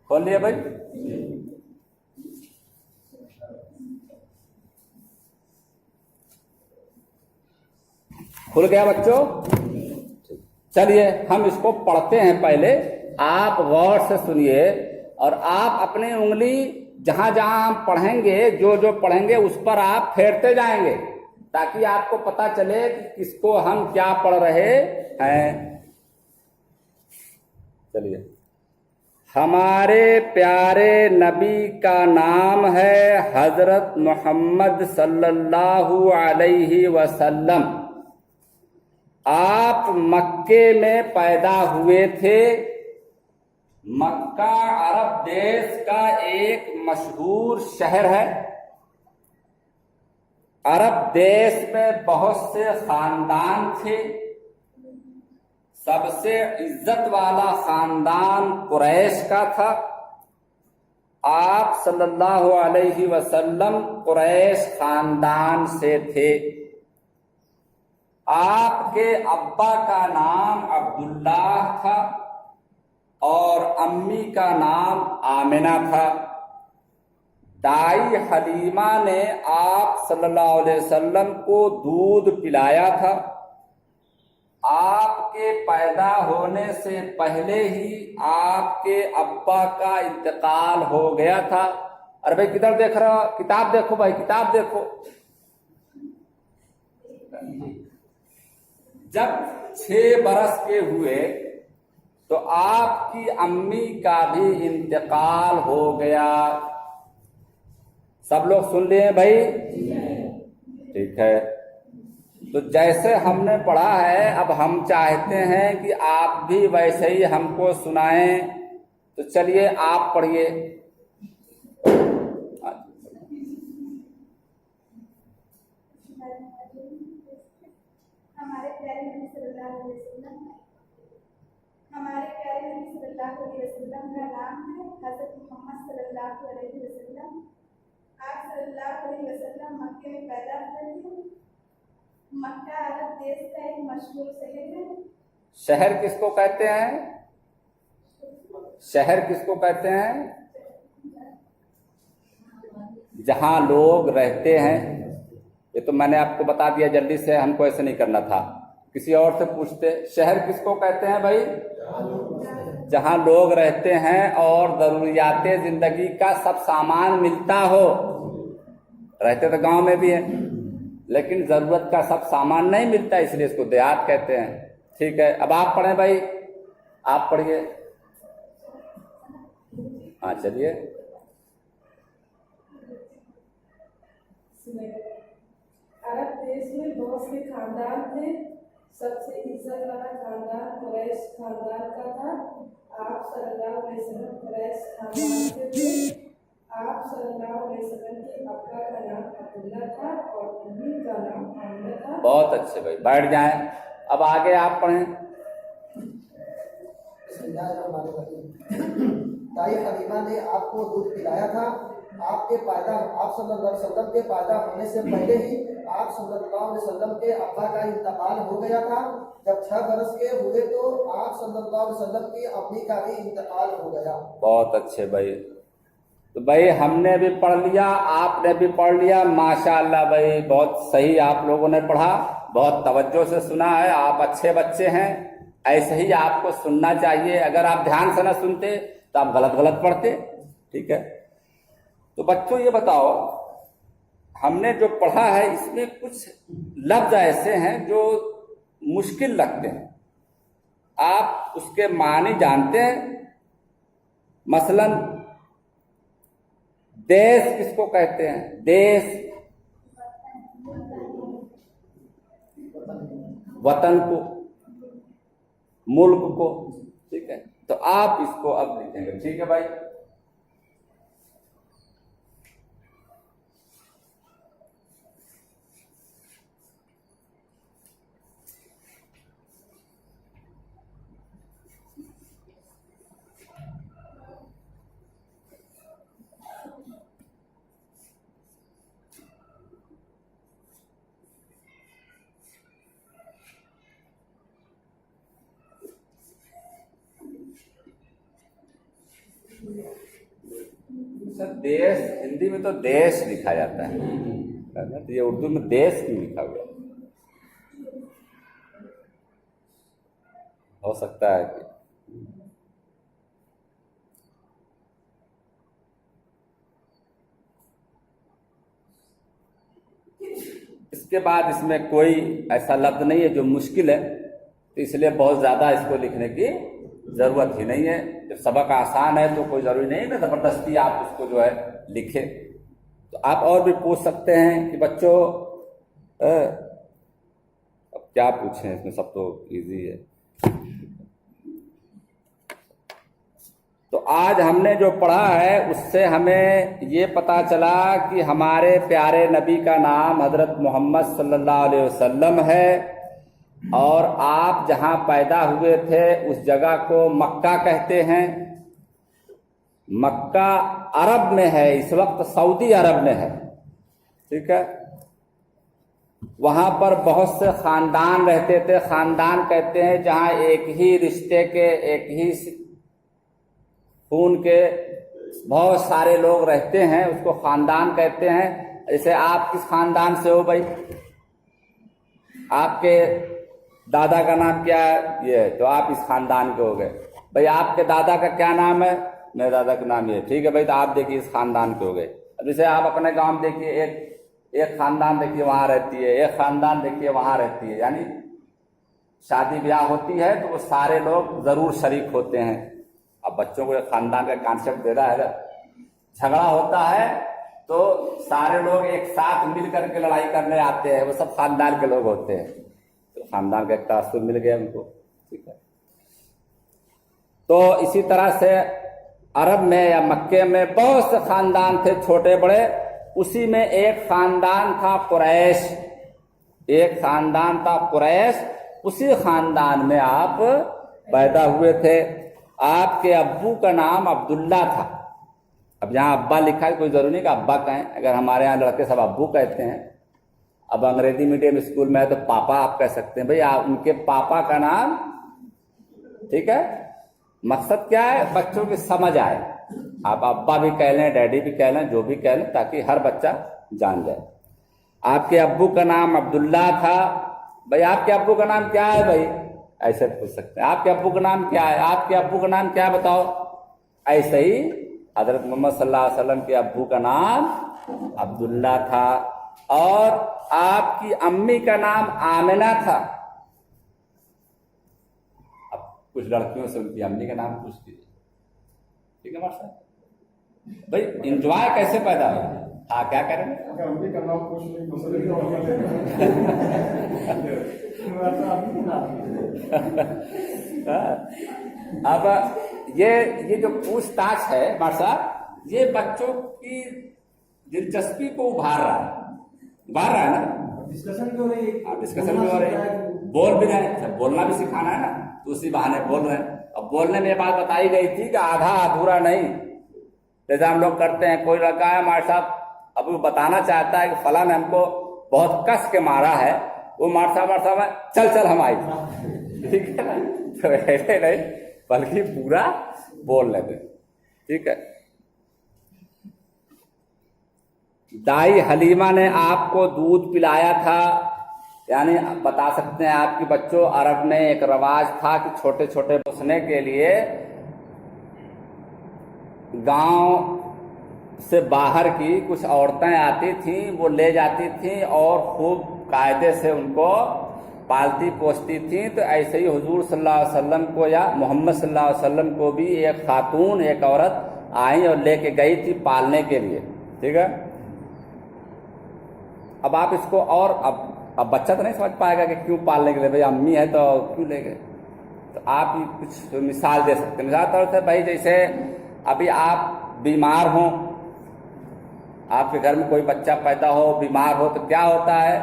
Speaker 1: खोल लिया भाई। खुल गया बच्चों। चलिए हम इसको पढ़ते हैं। पहले आप गौर से सुनिए और आप अपनी उंगली जहां जहां हम पढ़ेंगे, जो जो पढ़ेंगे उस पर आप फेरते जाएंगे, ताकि आपको पता चले कि किसको हम क्या पढ़ रहे हैं। चलिए, हमारे प्यारे नबी का नाम है हजरत मोहम्मद सल्लल्लाहु अलैहि वसल्लम। आप मक्के में पैदा हुए थे। मक्का अरब देश का एक मशहूर शहर है। अरब देश में बहुत से खानदान थे, सबसे इज्जत वाला खानदान कुरैश का था। आप सल्लल्लाहु अलैहि वसल्लम कुरैश खानदान से थे। आपके अब्बा का नाम अब्दुल्लाह था और अम्मी का नाम आमिना था। दाई हलीमा ने आप सल्लल्लाहु अलैहि वसल्लम को दूध पिलाया था। आपके पैदा होने से पहले ही आपके अब्बा का इंतकाल हो गया था। अरे भाई किधर देख रहे हो? किताब देखो भाई, किताब देखो। जब 6 बरस के हुए तो आपकी अम्मी का भी इंतकाल हो गया। सब लोग सुन लिए भाई? ठीक है। तो जैसे हमने पढ़ा है, अब हम चाहते हैं कि आप भी वैसे ही हमको सुनाएं। तो चलिए आप पढ़िए।
Speaker 3: हमारे प्यारे नबी सल्लल्लाहु अलैहि वसल्लम का नाम है हज़रत मोहम्मद सल्लल्लाहु अलैहि वसल्लम। आप सल्लल्लाहु अलैहि वसल्लम मक्के में पैदा हुए थे। मक्का अरब देश का एक मशहूर शहर है।
Speaker 1: शहर किसको कहते हैं? शहर किसको कहते हैं? जहां लोग रहते हैं। ये तो मैंने आपको बता दिया जल्दी से, हमको ऐसे नहीं करना था। किसी और से पूछते। शहर किसको कहते हैं भाई? जहां लोग रहते हैं और जरूरियाते जिंदगी का सब सामान मिलता हो। रहते तो गांव में भी है, लेकिन जरूरत का सब सामान नहीं मिलता, इसलिए इसको देहात कहते हैं। ठीक है, अब आप पढ़ें भाई, आप पढ़िए। हाँ चलिए।
Speaker 4: अरब देश में बहुत से खानदान थे। सबसे इज्जत वाला खानदान कुरैश खानदान का था। आप सल्लल्लाहु अलैहि वसल्लम कुरैश खानदान से थे। आप सल्लल्लाहु अलैहि वसल्लम के अब्बा का नाम अब्दुल्ला था और अम्मी का नाम आमिना था।
Speaker 1: बहुत अच्छे भाई, बैठ जाएं। अब आगे आप पढ़ें।
Speaker 5: दाई हलीमा ने आपको दूध पिलाया था। आप सल्लल्लाहु अलैहि वसल्लम के पैदा होने से पहले ही आप सल्लल्लाहु अलैहि वसल्लम के अब्बा का इंतकाल हो गया था। जब 6 बरस के हुए तो आप सल्लल्लाहु अलैहि वसल्लम की अम्मी का भी इंतकाल हो गया।
Speaker 1: बहुत अच्छे भाई। तो भाई हमने भी पढ़ लिया, आपने भी पढ़ लिया। माशाअल्लाह भाई, बहुत सही आप लोगों ने पढ़ा, बहुत तवज्जो से सुना है। आप अच्छे बच्चे हैं, ऐसे ही आपको सुनना चाहिए। अगर आप ध्यान से ना सुनते तो आप गलत गलत पढ़ते। ठीक है, तो बच्चों ये बताओ, हमने जो पढ़ा है इसमें कुछ लफ्ज ऐसे हैं जो मुश्किल लगते हैं। आप उसके मानी जानते हैं? मसलन देश किसको कहते हैं? देश, वतन को, मुल्क को। ठीक है, तो आप इसको अब लिखेंगे। ठीक है भाई। सर देश हिंदी में तो देश लिखा जाता है, तो ये उर्दू में देश क्यों लिखा हुआ? हो सकता है कि इसके बाद इसमें कोई ऐसा लफ्ज नहीं है जो मुश्किल है, तो इसलिए बहुत ज्यादा इसको लिखने की जरूरत ही नहीं है। जब सबक आसान है तो कोई जरूरी नहीं ना जबरदस्ती आप उसको जो है लिखे। तो आप और भी पूछ सकते हैं कि बच्चों अब क्या पूछें, इसमें सब तो इजी है। तो آج ہم نے جو پڑھا ہے اس سے ہمیں یہ پتہ چلا کہ ہمارے پیارے نبی کا نام حضرت محمد صلی اللہ علیہ وسلم ہے، اور آپ جہاں پیدا ہوئے تھے اس جگہ کو مکہ کہتے ہیں۔ مکہ عرب میں ہے، اس وقت سعودی عرب میں ہے، ٹھیک ہے۔ وہاں پر بہت سے خاندان رہتے تھے۔ خاندان کہتے ہیں جہاں ایک ہی رشتے کے، ایک ہی خون کے بہت سارے لوگ رہتے ہیں، اس کو خاندان کہتے ہیں۔ جیسے آپ کس خاندان سے ہو بھائی؟ آپ کے دادا کا نام کیا ہے؟ یہ، تو آپ اس خاندان کے ہو گئے۔ بھائی آپ کے دادا کا کیا نام ہے؟ میرے دادا کا نام یہ، ٹھیک ہے بھائی، تو آپ دیکھیے اس خاندان کے ہو گئے۔ اب جیسے آپ اپنے گاؤں دیکھیے، ایک خاندان دیکھیے وہاں رہتی ہے، ایک خاندان دیکھیے وہاں رہتی ہے، یعنی شادی بیاہ ہوتی ہے تو وہ سارے لوگ ضرور شریک ہوتے ہیں۔ اب بچوں کو ایک خاندان کا کانسیپٹ دے رہا ہے، جھگڑا ہوتا ہے تو سارے لوگ ایک ساتھ مل کر کے لڑائی کرنے آتے ہیں، وہ سب خاندان کے لوگ ہوتے ہیں، تو خاندان کا ایک تاثر مل گیا ان کو، ٹھیک ہے۔ تو اسی طرح سے عرب میں یا مکے میں بہت سے خاندان تھے چھوٹے بڑے، اسی میں ایک خاندان تھا قریش، ایک خاندان تھا قریش، اسی خاندان میں آپ پیدا ہوئے تھے۔ آپ کے ابو کا نام عبداللہ تھا۔ اب یہاں ابا لکھا ہے، کوئی ضروری نہیں کہ ابا کہیں، اگر ہمارے یہاں لڑکے سب ابو کہتے ہیں۔ اب انگریزی میڈیم اسکول میں ہے تو پاپا آپ کہہ سکتے ہیں، بھئی آپ ان کے پاپا کا نام، ٹھیک ہے۔ مقصد کیا ہے؟ بچوں کی سمجھ آئے، آپ ابا بھی کہہ لیں، ڈیڈی بھی کہہ لیں، جو بھی کہہ لیں، تاکہ ہر بچہ جان جائے۔ آپ کے ابو کا نام عبداللہ تھا۔ بھئی آپ کے ابو کا نام کیا ہے بھائی؟ ایسے پوچھ سکتے ہیں، آپ کے ابو کا نام کیا ہے؟ آپ کے ابو کا نام کیا ہے بتاؤ؟ ایسے ہی حضرت محمد صلی اللہ علیہ وسلم کے ابو کا نام عبداللہ تھا، اور آپ کی امی کا نام آمنہ تھا۔ اب کچھ لڑکیوں سے ان کی امی کا نام پوچھ لیجیے، ٹھیک ہے ماشاء اللہ۔ بھائی انجوائے کیسے پیدا ہو؟ ہاں کیا کریں گے؟
Speaker 6: امی کا نام پوچھ نہیں
Speaker 1: اب یہ جو پوچھ تاچھ ہے ماشاء، یہ بچوں کی دلچسپی کو ابھار رہا ہے نا،
Speaker 2: ڈسکشن بھی ہو رہی ہے،
Speaker 1: ڈسکشن بھی ہو رہی ہے، بول بھی رہے ہیں، بولنا بھی سکھانا ہے نا، تو اسی بہانے بول رہے ہیں۔ اب بولنے میں یہ بات بتائی گئی تھی کہ آدھا ادھورا نہیں، جیسے ہم لوگ کرتے ہیں، کوئی لڑکا ہے ہمارے ساتھ، اب وہ بتانا چاہتا ہے کہ فلاں نے ہم کو بہت کس کے مارا ہے، وہ مارتا میں چل ہم آئی، ٹھیک ہے نا، تو ایسے نہیں بلکہ پورا بول لیتے، ٹھیک ہے۔ دائی حلیمہ نے آپ کو دودھ پلایا تھا، یعنی بتا سکتے ہیں آپ کے بچوں، عرب میں ایک رواج تھا کہ چھوٹے چھوٹے بچنے کے لیے گاؤں سے باہر کی کچھ عورتیں آتی تھیں، وہ لے جاتی تھیں اور خوب قاعدے سے ان کو پالتی پوستی تھیں۔ تو ایسے ہی حضور صلی اللہ علیہ وسلم کو، یا محمد صلی اللہ علیہ وسلم کو بھی ایک خاتون، ایک عورت آئی اور لے کے گئی تھی پالنے کے لیے، ٹھیک ہے۔ اب آپ اس کو، اور اب بچہ تو نہیں سمجھ پائے گا کہ کیوں پالنے کے لیے، بھائی امی ہے تو کیوں لے گئے، تو آپ کچھ مثال دے سکتے ہیں۔ مثال طور سے بھائی جیسے ابھی آپ بیمار ہوں، آپ کے گھر میں کوئی بچہ پیدا ہو، بیمار ہو، تو کیا ہوتا ہے،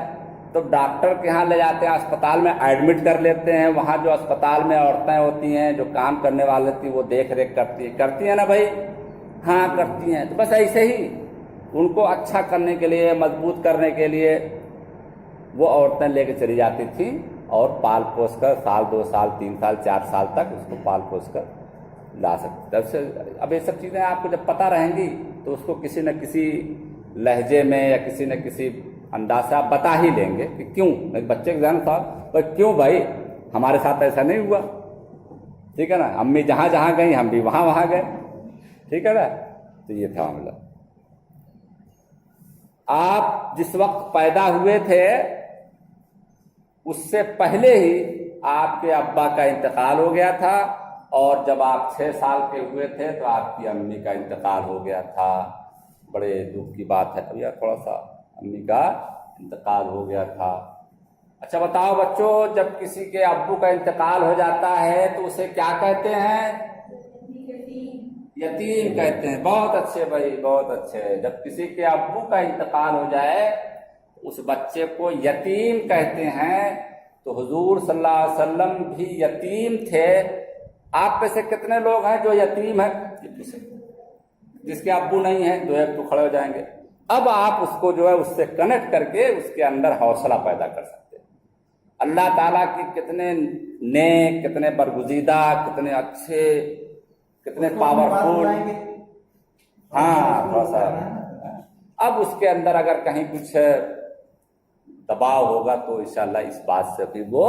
Speaker 1: تو ڈاکٹر کے ہاں لے جاتے ہیں، اسپتال میں ایڈمٹ کر لیتے ہیں۔ وہاں جو اسپتال میں عورتیں ہوتی ہیں، جو کام کرنے والی ہوتی ہیں، وہ دیکھ ریکھ کرتی ہیں نا بھائی، ہاں کرتی ہیں۔ تو بس ایسے ہی ان کو اچھا کرنے کے لیے، مضبوط کرنے کے لیے وہ عورتیں لے کے چلی جاتی تھیں، اور پال پوس کر سال 2 سال 3 سال 4 سال تک اس کو پال پوس کر لا سکتے۔ اب یہ سب چیزیں آپ کو جب پتہ رہیں گی تو اس کو کسی نہ کسی لہجے میں یا کسی نہ کسی انداز سے آپ بتا ہی لیں گے کہ کیوں۔ ایک بچے کے ذہن تھا، کیوں بھائی ہمارے ساتھ ایسا نہیں ہوا، ٹھیک ہے نا، امی جہاں جہاں گئی ہم بھی وہاں گئے، ٹھیک ہے نا۔ تو یہ تھا معاملہ۔ آپ جس وقت پیدا ہوئے تھے اس سے پہلے ہی آپ کے ابا کا انتقال ہو گیا تھا، اور جب آپ 6 سال کے ہوئے تھے تو آپ کی امی کا انتقال ہو گیا تھا۔ بڑے دکھ کی بات ہے، ابھی تھوڑا سا امی کا انتقال ہو گیا تھا۔ اچھا بتاؤ بچوں، جب کسی کے ابو کا انتقال ہو جاتا ہے تو اسے کیا کہتے ہیں؟ यतीम कहते हैं। बहुत अच्छे भाई, बहुत अच्छे। जब किसी के अब्बू का इंतकाल हो जाए उस बच्चे को यतीम कहते हैं। तो हुजूर सल्लल्लाहु अलैहि वसल्लम भी यतीम थे। आप में से कितने लोग हैं जो यतीम है? जिसके अब्बू नहीं है, दो एक तो खड़े हो जाएंगे। अब आप उसको जो है उससे कनेक्ट करके उसके अंदर हौसला पैदा कर सकते हैं। अल्लाह ताला की कितने नेक, कितने बरगुजीदा, कितने अच्छे, कितने पावरफुल। हाँ, थोड़ा सा। अब उसके अंदर अगर कहीं कुछ दबाव होगा तो इंशाल्लाह इस बात से भी वो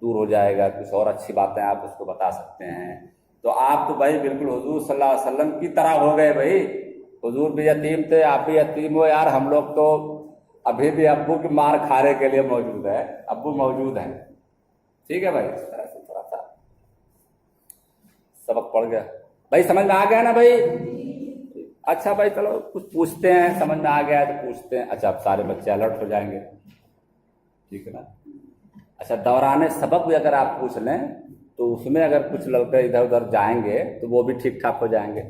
Speaker 1: दूर हो जाएगा। कुछ और अच्छी बातें आप उसको बता सकते हैं। तो आप तो भाई बिल्कुल हुजूर सल्लल्लाहु अलैहि वसल्लम की तरह हो गए भाई। हुजूर भी यतीम थे, आप भी यतीम हो यार। हम लोग तो अभी भी अब्बू की मार खाने के लिए मौजूद है, अब्बू मौजूद है। ठीक है भाई, इस तरह से थोड़ा सा सबक पड़ गया भाई, समझ में आ गया ना भाई? अच्छा भाई, चलो कुछ पूछते हैं, समझ में आ गया तो पूछते हैं। अच्छा, अब सारे बच्चे अलर्ट हो जाएंगे, ठीक है ना? अच्छा, दौरान सबक भी अगर आप पूछ लें तो उसमें अगर कुछ लड़के इधर उधर जाएंगे तो वो भी ठीक ठाक हो जाएंगे।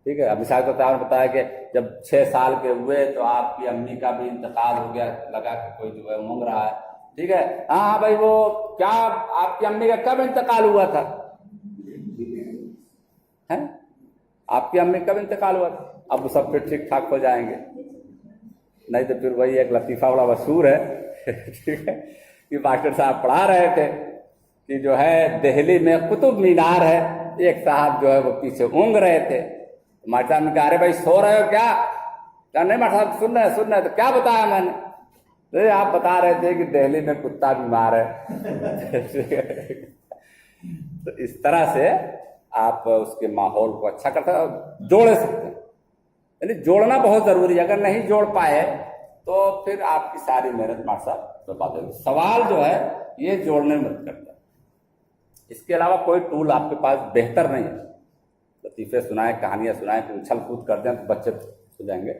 Speaker 1: ठीक है। अब मिसाल के तौर पर बताया कि जब 6 साल के हुए तो आपकी अम्मी का भी इंतकाल हो गया, लगा कि कोई जो है उमंग रहा है। ठीक है। हाँ भाई, वो क्या आपकी अम्मी का कब इंतकाल हुआ था? है आपकी अम्मी कब इंतकाल हुआ था? अब सब फिर ठीक ठाक हो जाएंगे। नहीं तो फिर वही एक लतीफा बड़ा मशहूर है ठीक है, कि मास्टर साहब पढ़ा रहे थे कि जो है दिल्ली में कुतुब मीनार है, एक साहब जो है वो पीछे ऊँग रहे थे। मास्टर साहब ने कहा, अरे भाई सो रहे हो क्या? क्या नहीं मास्टर साहब, सुन रहे तो क्या बताया मैंने? अरे आप बता रहे थे कि दिल्ली में कुत्ता बीमार है तो इस तरह से आप उसके माहौल को अच्छा करते जोड़ सकते हैं। यानी जोड़ना बहुत जरूरी है। अगर नहीं जोड़ पाए तो फिर आपकी सारी मेहनत मास्टर साहब बर्बाद होगी। सवाल जो है ये जोड़ने में मदद करता है। इसके अलावा कोई टूल आपके पास बेहतर नहीं है। लतीफे सुनाए, कहानियां सुनाए, उछल कूद कर दें तो बच्चे हो जाएंगे।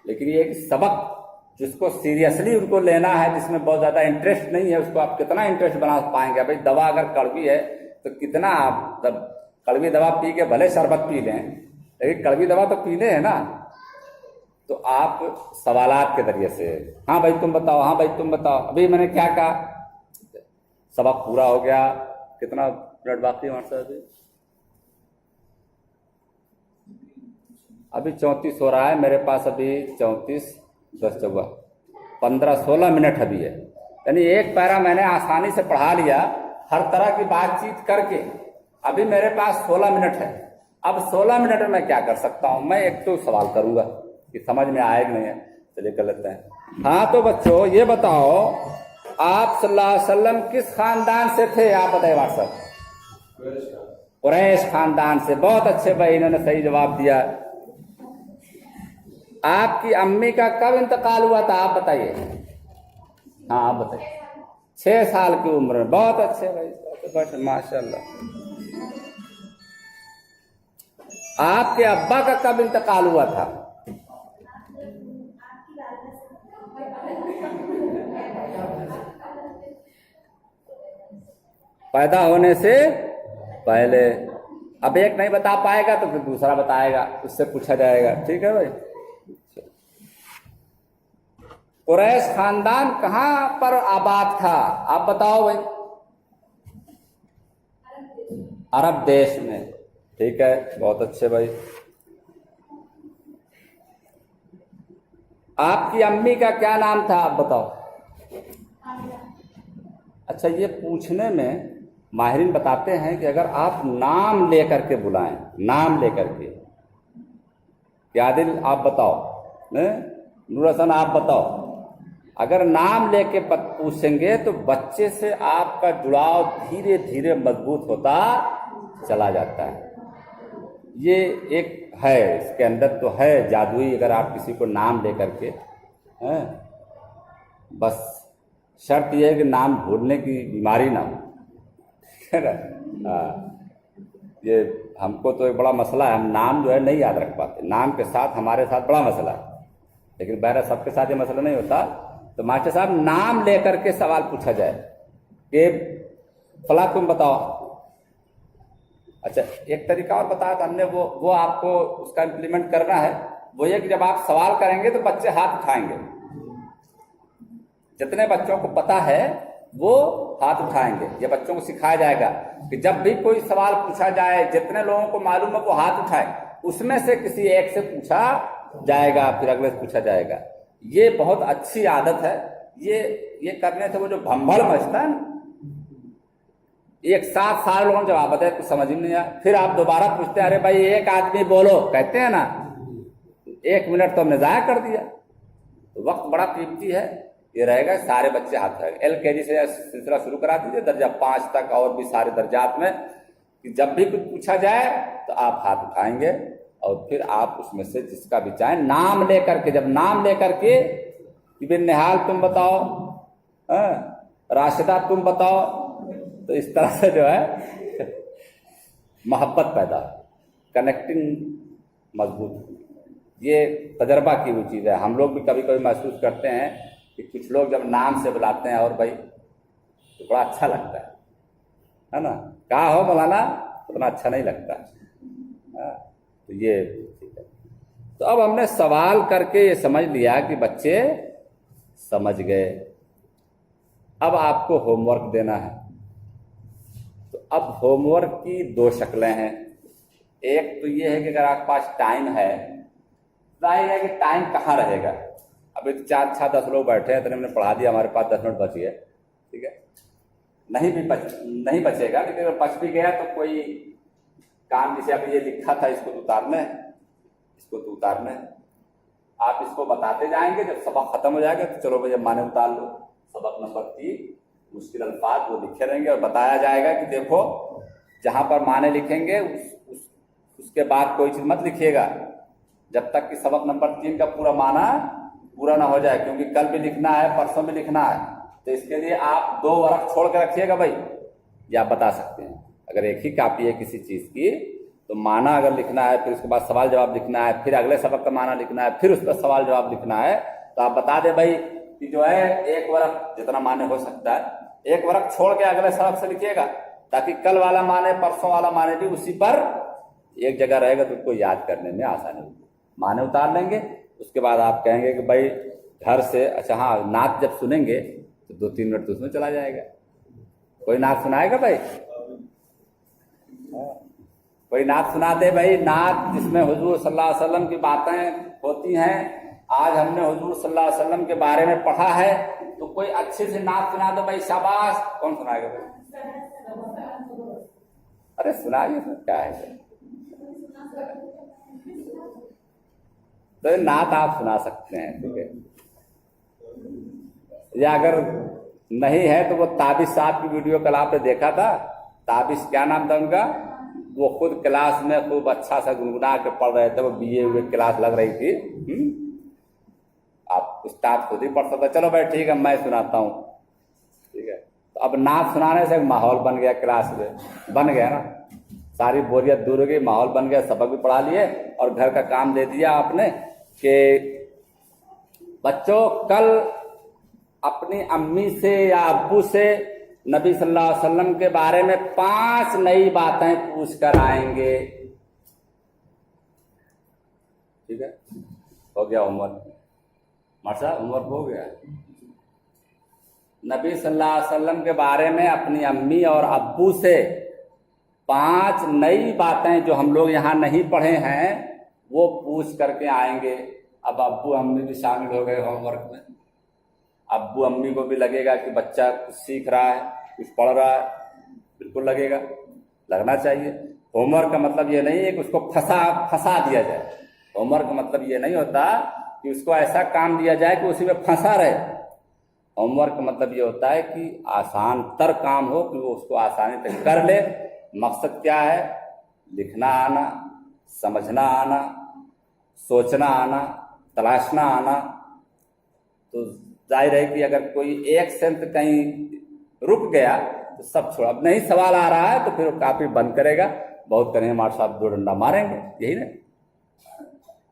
Speaker 1: लेकिन ये एक सबक जिसको सीरियसली उनको लेना है, जिसमें बहुत ज्यादा इंटरेस्ट नहीं है, उसको आप कितना इंटरेस्ट बना पाएंगे? भाई दवा अगर कड़वी है तो कितना आप कड़वी दवा पी के भले शरबत पी लें, लेकिन कड़वी दवा तो पीने है ना। तो आप सवालात के जरिए से, हाँ भाई तुम बताओ, हाँ भाई तुम बताओ, अभी मैंने क्या कहा, सबक पूरा हो गया। कितना मिनट बाकी है हमारे साथ? अभी 34 हो रहा है मेरे पास। अभी 34 10 14 15-16 मिनट अभी है। यानी एक पैरा मैंने आसानी से पढ़ा लिया हर तरह की बातचीत करके। अभी मेरे पास 16 मिनट है। अब 16 मिनट में मैं क्या कर सकता हूं? मैं एक तो सवाल करूंगा कि समझ में आए कि नहीं है। चलिए कर लेते हैं। हाँ तो बच्चों ये बताओ, आप सल्लल्लाहु अलैहि वसल्लम किस खानदान से थे? आप बताइए व्हाट्सएप। कुरैश खानदान से। बहुत अच्छे भाई, इन्होंने सही जवाब दिया। आपकी अम्मी का कब इंतकाल हुआ था? आप बताइए। हाँ आप बताइए। 6 साल की उम्र में। बहुत अच्छे भाई, माशाल्लाह। आपके अब्बा का कब इंतकाल हुआ था? पैदा होने से पहले। अब एक नहीं बता पाएगा तो फिर दूसरा बताएगा, उससे पूछा जाएगा। ठीक है भाई। कुरैश खानदान कहां पर आबाद था? आप बताओ भाई। अरब देश में। ठीक है, बहुत अच्छे भाई। आपकी अम्मी का क्या नाम था? आप बताओ। अच्छा, ये पूछने में माहिरीन बताते हैं कि अगर आप नाम लेकर के बुलाएं, नाम लेकर के, यादिल आप बताओ, नूर हसन आप बताओ, अगर नाम लेके पूछेंगे तो बच्चे से आपका जुड़ाव धीरे धीरे मजबूत होता चला जाता है। ये एक है, इसके अंदर तो है जादुई। अगर आप किसी को नाम लेकर के हैं, बस शर्त यह है कि नाम भूलने की बीमारी ना हो, है ना। ये हमको तो एक बड़ा मसला है, हम नाम जो है नहीं याद रख पाते। नाम के साथ हमारे साथ बड़ा मसला है, लेकिन बहरा सबके साथ ये मसला नहीं होता। तो मास्टर साहब नाम लेकर के सवाल पूछा जाए कि फला तुम बताओ, अच्छा, एक तरीका और बताया था हमने, वो आपको उसका इम्प्लीमेंट करना है। वो ये कि जब आप सवाल करेंगे तो बच्चे हाथ उठाएंगे। जितने बच्चों को पता है वो हाथ उठाएंगे। ये बच्चों को सिखाया जाएगा कि जब भी कोई सवाल पूछा जाए, जितने लोगों को मालूम है वो हाथ उठाए, उसमें से किसी एक से पूछा जाएगा, फिर अगले से पूछा जाएगा। ये बहुत अच्छी आदत है। ये करने से वो जो भंभड़ मचता है ना, एक साथ सारे लोगों ने जवाब बताया, कुछ समझ में नहीं आया, फिर आप दोबारा पूछते हैं, अरे भाई एक आदमी बोलो, कहते हैं ना, 1 मिनट तो हमने जाया कर दिया। तो वक्त बड़ा कीमती है। ये रहेगा सारे बच्चे हाथ उठाएंगे। LKG से सिलसिला शुरू करा दीजिए, दर्जा 5 तक और भी सारे दर्जात में, कि जब भी कुछ पूछा जाए तो आप हाथ उठाएंगे और फिर आप उसमें से जिसका भी चाहें नाम लेकर के, जब नाम लेकर के कि बिन निहाल तुम बताओ, राशिदा तुम बताओ, तो इस तरह से जो है मोहब्बत पैदा, कनेक्टिंग मजबूत। ये तजर्बा की हुई चीज़ है। हम लोग भी कभी कभी महसूस करते हैं कि कुछ लोग जब नाम से बुलाते हैं और भाई तो बड़ा अच्छा लगता है ना। कहा हो मौलाना, उतना अच्छा नहीं लगता। तो ये ठीक है। तो अब हमने सवाल करके ये समझ लिया कि बच्चे समझ गए। अब आपको होमवर्क देना है। तो अब होमवर्क की 2 शक्लें हैं। एक तो ये है कि अगर आपके पास टाइम है, जाहिर है कि टाइम कहाँ रहेगा। अभी तो 4, 6, 10 लोग बैठे हैं, तो हमने पढ़ा दिया, हमारे पास 10 मिनट बच गए, ठीक है। नहीं बचेगा, लेकिन अगर बच भी गया तो कोई काम, जैसे अभी ये लिखा था इसको तो उतारना है, इसको तो उतारना है। आप इसको बताते जाएंगे, जब सबक खत्म हो जाएगा तो चलो भैया माने उतार लो। सबक नंबर 3 मुश्किल अल्फाज वो लिखे रहेंगे और बताया जाएगा कि देखो जहां पर माने लिखेंगे उसके बाद कोई चीज मत लिखिएगा जब तक कि सबक नंबर 3 का पूरा माना पूरा ना हो जाए, क्योंकि कल भी लिखना है, परसों भी लिखना है। तो इसके लिए आप 2 वर्क छोड़ के रखिएगा भाई, या आप बता सकते हैं। अगर एक ही कॉपी है किसी चीज की तो माना अगर लिखना है, फिर उसके बाद सवाल जवाब लिखना है, फिर अगले सबक का माना लिखना है, फिर उसका सवाल जवाब लिखना है, तो आप बता दे भाई कि जो है 1 वर्क जितना माने हो सकता है, 1 वर्क छोड़ के अगले सबक से लिखिएगा, ताकि कल वाला माने, परसों वाला माने भी उसी पर एक जगह रहेगा, तो उसको याद करने में आसानी होगी। माने उतार लेंगे, उसके बाद आप कहेंगे कि भाई घर से, अच्छा हाँ, नात जब सुनेंगे तो 2-3 मिनट तो उसमें चला जाएगा। कोई नात सुनाएगा भाई? कोई नात सुना दे भाई, नात जिसमें हुजूर सल्लल्लाहु अलैहि वसल्लम की बातें होती हैं। आज हमने हुजूर सल्लल्लाहु अलैहि वसल्लम के बारे में पढ़ा है, तो कोई अच्छे से नात सुना दो भाई, शाबाश। कौन सुनाएगा भाई? अरे सुनाइए, क्या है? तो नात आप सुना सकते हैं, ठीक है। या अगर नहीं है तो वो ताबिश साहब की वीडियो कल आपने देखा था, ताबिश क्या नाम था उनका, वो खुद क्लास में खूब अच्छा सा गुनगुना के पढ़ रहे थे। वो BA हुए क्लास लग रही थी। आप उस्ताद खुद ही पढ़ सकते। चलो भाई ठीक है, मैं सुनाता हूँ, ठीक है। तो अब नात सुनाने से एक माहौल बन गया, क्लास में बन गया ना, सारी बोरियत दूर हो गई, माहौल बन गया, सबक भी पढ़ा लिए और घर का काम दे दिया आपने कि बच्चों कल अपनी अम्मी से या अब्बू से नबी सल्लल्लाहु अलैहि वसल्लम के बारे में 5 नई बातें पूछ कर आएंगे, ठीक है। हो गया होमवर्क, मास्टर साहब होमवर्क हो गया। नबी सल्लल्लाहु अलैहि वसल्लम के बारे में अपनी अम्मी और अब्बू से 5 नई बातें जो हम लोग यहाँ नहीं पढ़े हैं वो पूछ करके आएंगे। अब अब्बू अम्मी भी शामिल हो गए होमवर्क में। अब्बू अम्मी को भी लगेगा कि बच्चा कुछ सीख रहा है, कुछ पढ़ रहा है, बिल्कुल लगेगा, लगना चाहिए। होमवर्क का मतलब ये नहीं है कि उसको फंसा दिया जाए। होमवर्क का मतलब ये नहीं होता कि उसको ऐसा काम दिया जाए कि उसी में फंसा रहे। होमवर्क का मतलब ये होता है कि आसान तर काम हो, कि वो उसको आसानी से कर ले। मकसद क्या है? लिखना आना, समझना आना, सोचना आना, तलाशना आना। तो जाहिर है कि अगर कोई एक सेंस कहीं रुक गया तो सब छोड़। अब नहीं सवाल आ रहा है तो फिर वो काफी बंद करेगा, बहुत करेंगे मास्टर साहब 2 डंडा मारेंगे, यही ना।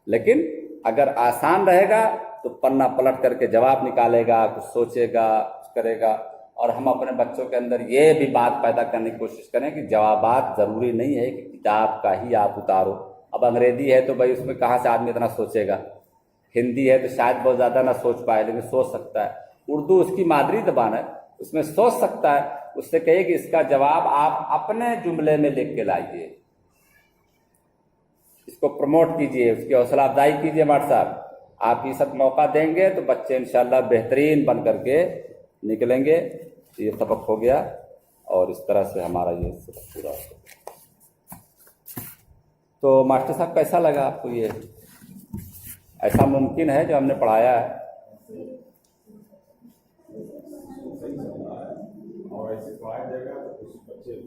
Speaker 1: लेकिन अगर आसान रहेगा तो पन्ना पलट करके जवाब निकालेगा, कुछ सोचेगा, कुछ करेगा। اور ہم اپنے بچوں کے اندر یہ بھی بات پیدا کرنے کی کوشش کریں کہ جوابات ضروری نہیں ہے کہ کتاب کا ہی آپ اتارو. اب انگریزی ہے تو بھائی اس میں کہاں سے آدمی اتنا سوچے گا، ہندی ہے تو شاید بہت زیادہ نہ سوچ پائے لیکن سوچ سکتا ہے. اردو اس کی مادری زبان ہے، اس میں سوچ سکتا ہے. اس سے کہیے کہ اس کا جواب آپ اپنے جملے میں لکھ کے لائیے، اس کو پروموٹ کیجئے، اس کی حوصلہ افزائی کیجئے. ماٹ صاحب آپ یہ سب موقع دیں گے تو بچے انشاءاللہ بہترین بن کر کے نکلیں گے. یہ سبق ہو گیا اور اس طرح سے ہمارا یہ سبق پورا ہو گیا. تو ماسٹر صاحب کیسا لگا آپ کو؟ یہ ایسا ممکن ہے جو ہم نے پڑھایا ہے؟
Speaker 6: اور ایسے پڑھایا جائے گا تو کچھ بچے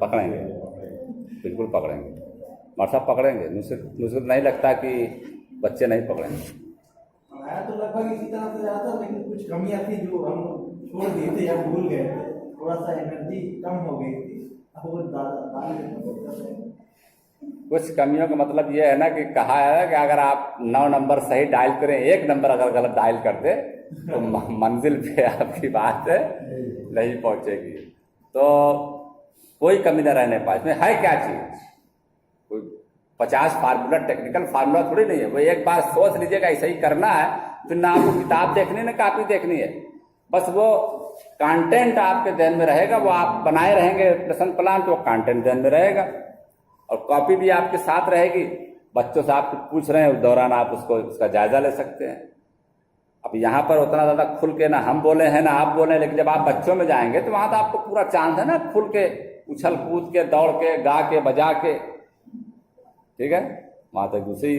Speaker 1: پکڑیں گے، بالکل پکڑیں گے. ماسٹر صاحب پکڑیں گے. مجھے نہیں لگتا کہ بچے نہیں پکڑیں گے.
Speaker 2: پڑھایا تو لگ بھگ اسی طرح سے رہا تھا، لیکن کچھ کمیاں تھیں جو ہم چھوڑ دیے تھے یا بھول گئے تھے. تھوڑا سا انرجی کم ہو گئی تھی. اب وہ
Speaker 1: کچھ کمیوں کا مطلب یہ ہے نا کہ کہا ہے کہ اگر آپ 9 نمبر صحیح ڈائل کریں، 1 نمبر اگر غلط ڈائل کر دیں تو منزل پہ آپ کی بات نہیں پہنچے گی. تو کوئی کمی نہ رہنے پائے. اس میں ہے کیا چیز؟ کوئی 50 فارمولا ٹیکنیکل فارمولا تھوڑی نہیں ہے. وہ ایک بار سوچ لیجیے گا ایسا ہی کرنا ہے، پھر نہ آپ کو کتاب دیکھنی نہ کاپی دیکھنی ہے. بس وہ کانٹینٹ آپ کے ذہن میں رہے گا، وہ آپ بنائے رہیں گے لیسن پلان تو وہ کانٹینٹ ذہن میں رہے گا. اور کاپی بھی آپ کے ساتھ رہے گی. بچوں سے آپ کچھ پوچھ رہے ہیں اس دوران آپ اس کا جائزہ لے سکتے ہیں. اب یہاں پر اتنا زیادہ کھل کے نہ ہم بولے ہیں نہ آپ بولے ہیں، لیکن جب آپ بچوں میں جائیں گے تو وہاں تو آپ کو پورا چانس ہے نا کھل کے اچھل کود کے دوڑ کے گا کے بجا کے. ٹھیک ہے، وہاں تک دوسری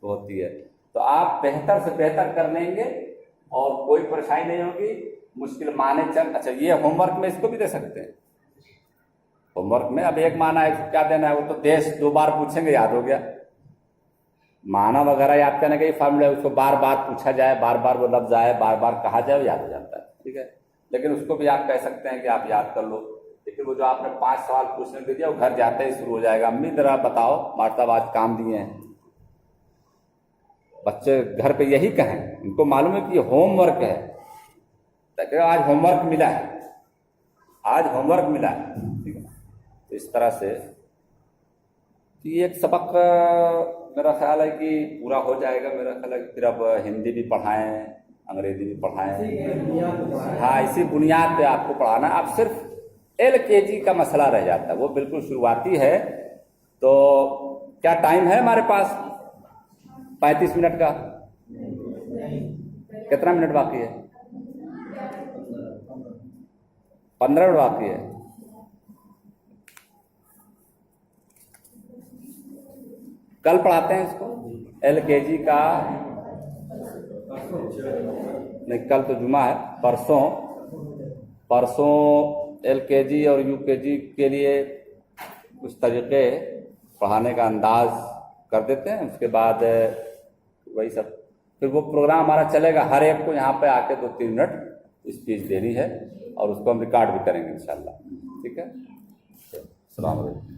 Speaker 1: ہوتی ہے. تو آپ بہتر سے بہتر کر لیں گے اور کوئی پریشانی نہیں ہوگی. مشکل معنی چند اچھا یہ ہوم ورک میں اس کو بھی دے سکتے ہیں. ہوم ورک میں اب ایک معنی ہے کیا دینا ہے، وہ تو دیش 2 بار پوچھیں گے یاد ہو گیا. معنی وغیرہ یاد کرنے کا یہ فارمولا ہے، اس کو بار بار پوچھا جائے، بار بار وہ لفظ آئے، بار بار کہا جائے، وہ یاد ہو جاتا ہے. ٹھیک ہے، لیکن اس کو بھی آپ کہہ سکتے ہیں کہ آپ یاد کر لو. لیکن وہ جو آپ نے 5 سوال پوچھنے کے دیا وہ گھر جاتے ہی شروع ہو جائے گا. امی ذرا بتاؤ ماسٹر آج کام دیے ہیں. بچے گھر پہ یہی کہیں، ان کو معلوم ہے کہ یہ ہوم ورک ہے. کہ آج ہوم ورک ملا ہے، آج ہوم ورک ملا ہے. ٹھیک ہے، تو اس طرح سے یہ ایک سبق میرا خیال ہے کہ پورا ہو جائے گا. میرا خیال ہے کہ پھر اب ہندی بھی پڑھائیں، انگریزی بھی پڑھائیں. ہاں اسی بنیاد پہ آپ کو پڑھانا. اب صرف LKG کا مسئلہ رہ جاتا ہے، وہ بالکل شروعاتی ہے. تو کیا ٹائم ہے ہمارے پاس؟ 35 منٹ کا. کتنا منٹ باقی ہے؟ 15 منٹ باقی ہے. کل پڑھاتے ہیں اس کو LKG کا. نہیں کل تو جمعہ ہے، پرسوں LKG اور UKG کے لیے کچھ طریقے پڑھانے کا انداز کر دیتے ہیں. اس کے بعد وہی سب پھر وہ پروگرام ہمارا چلے گا. ہر ایک کو یہاں پہ آ کے 2-3 منٹ اسپیچ دینی ہے اور اس کو ہم ریکارڈ بھی کریں گے انشاءاللہ. ٹھیک ہے، السلام علیکم.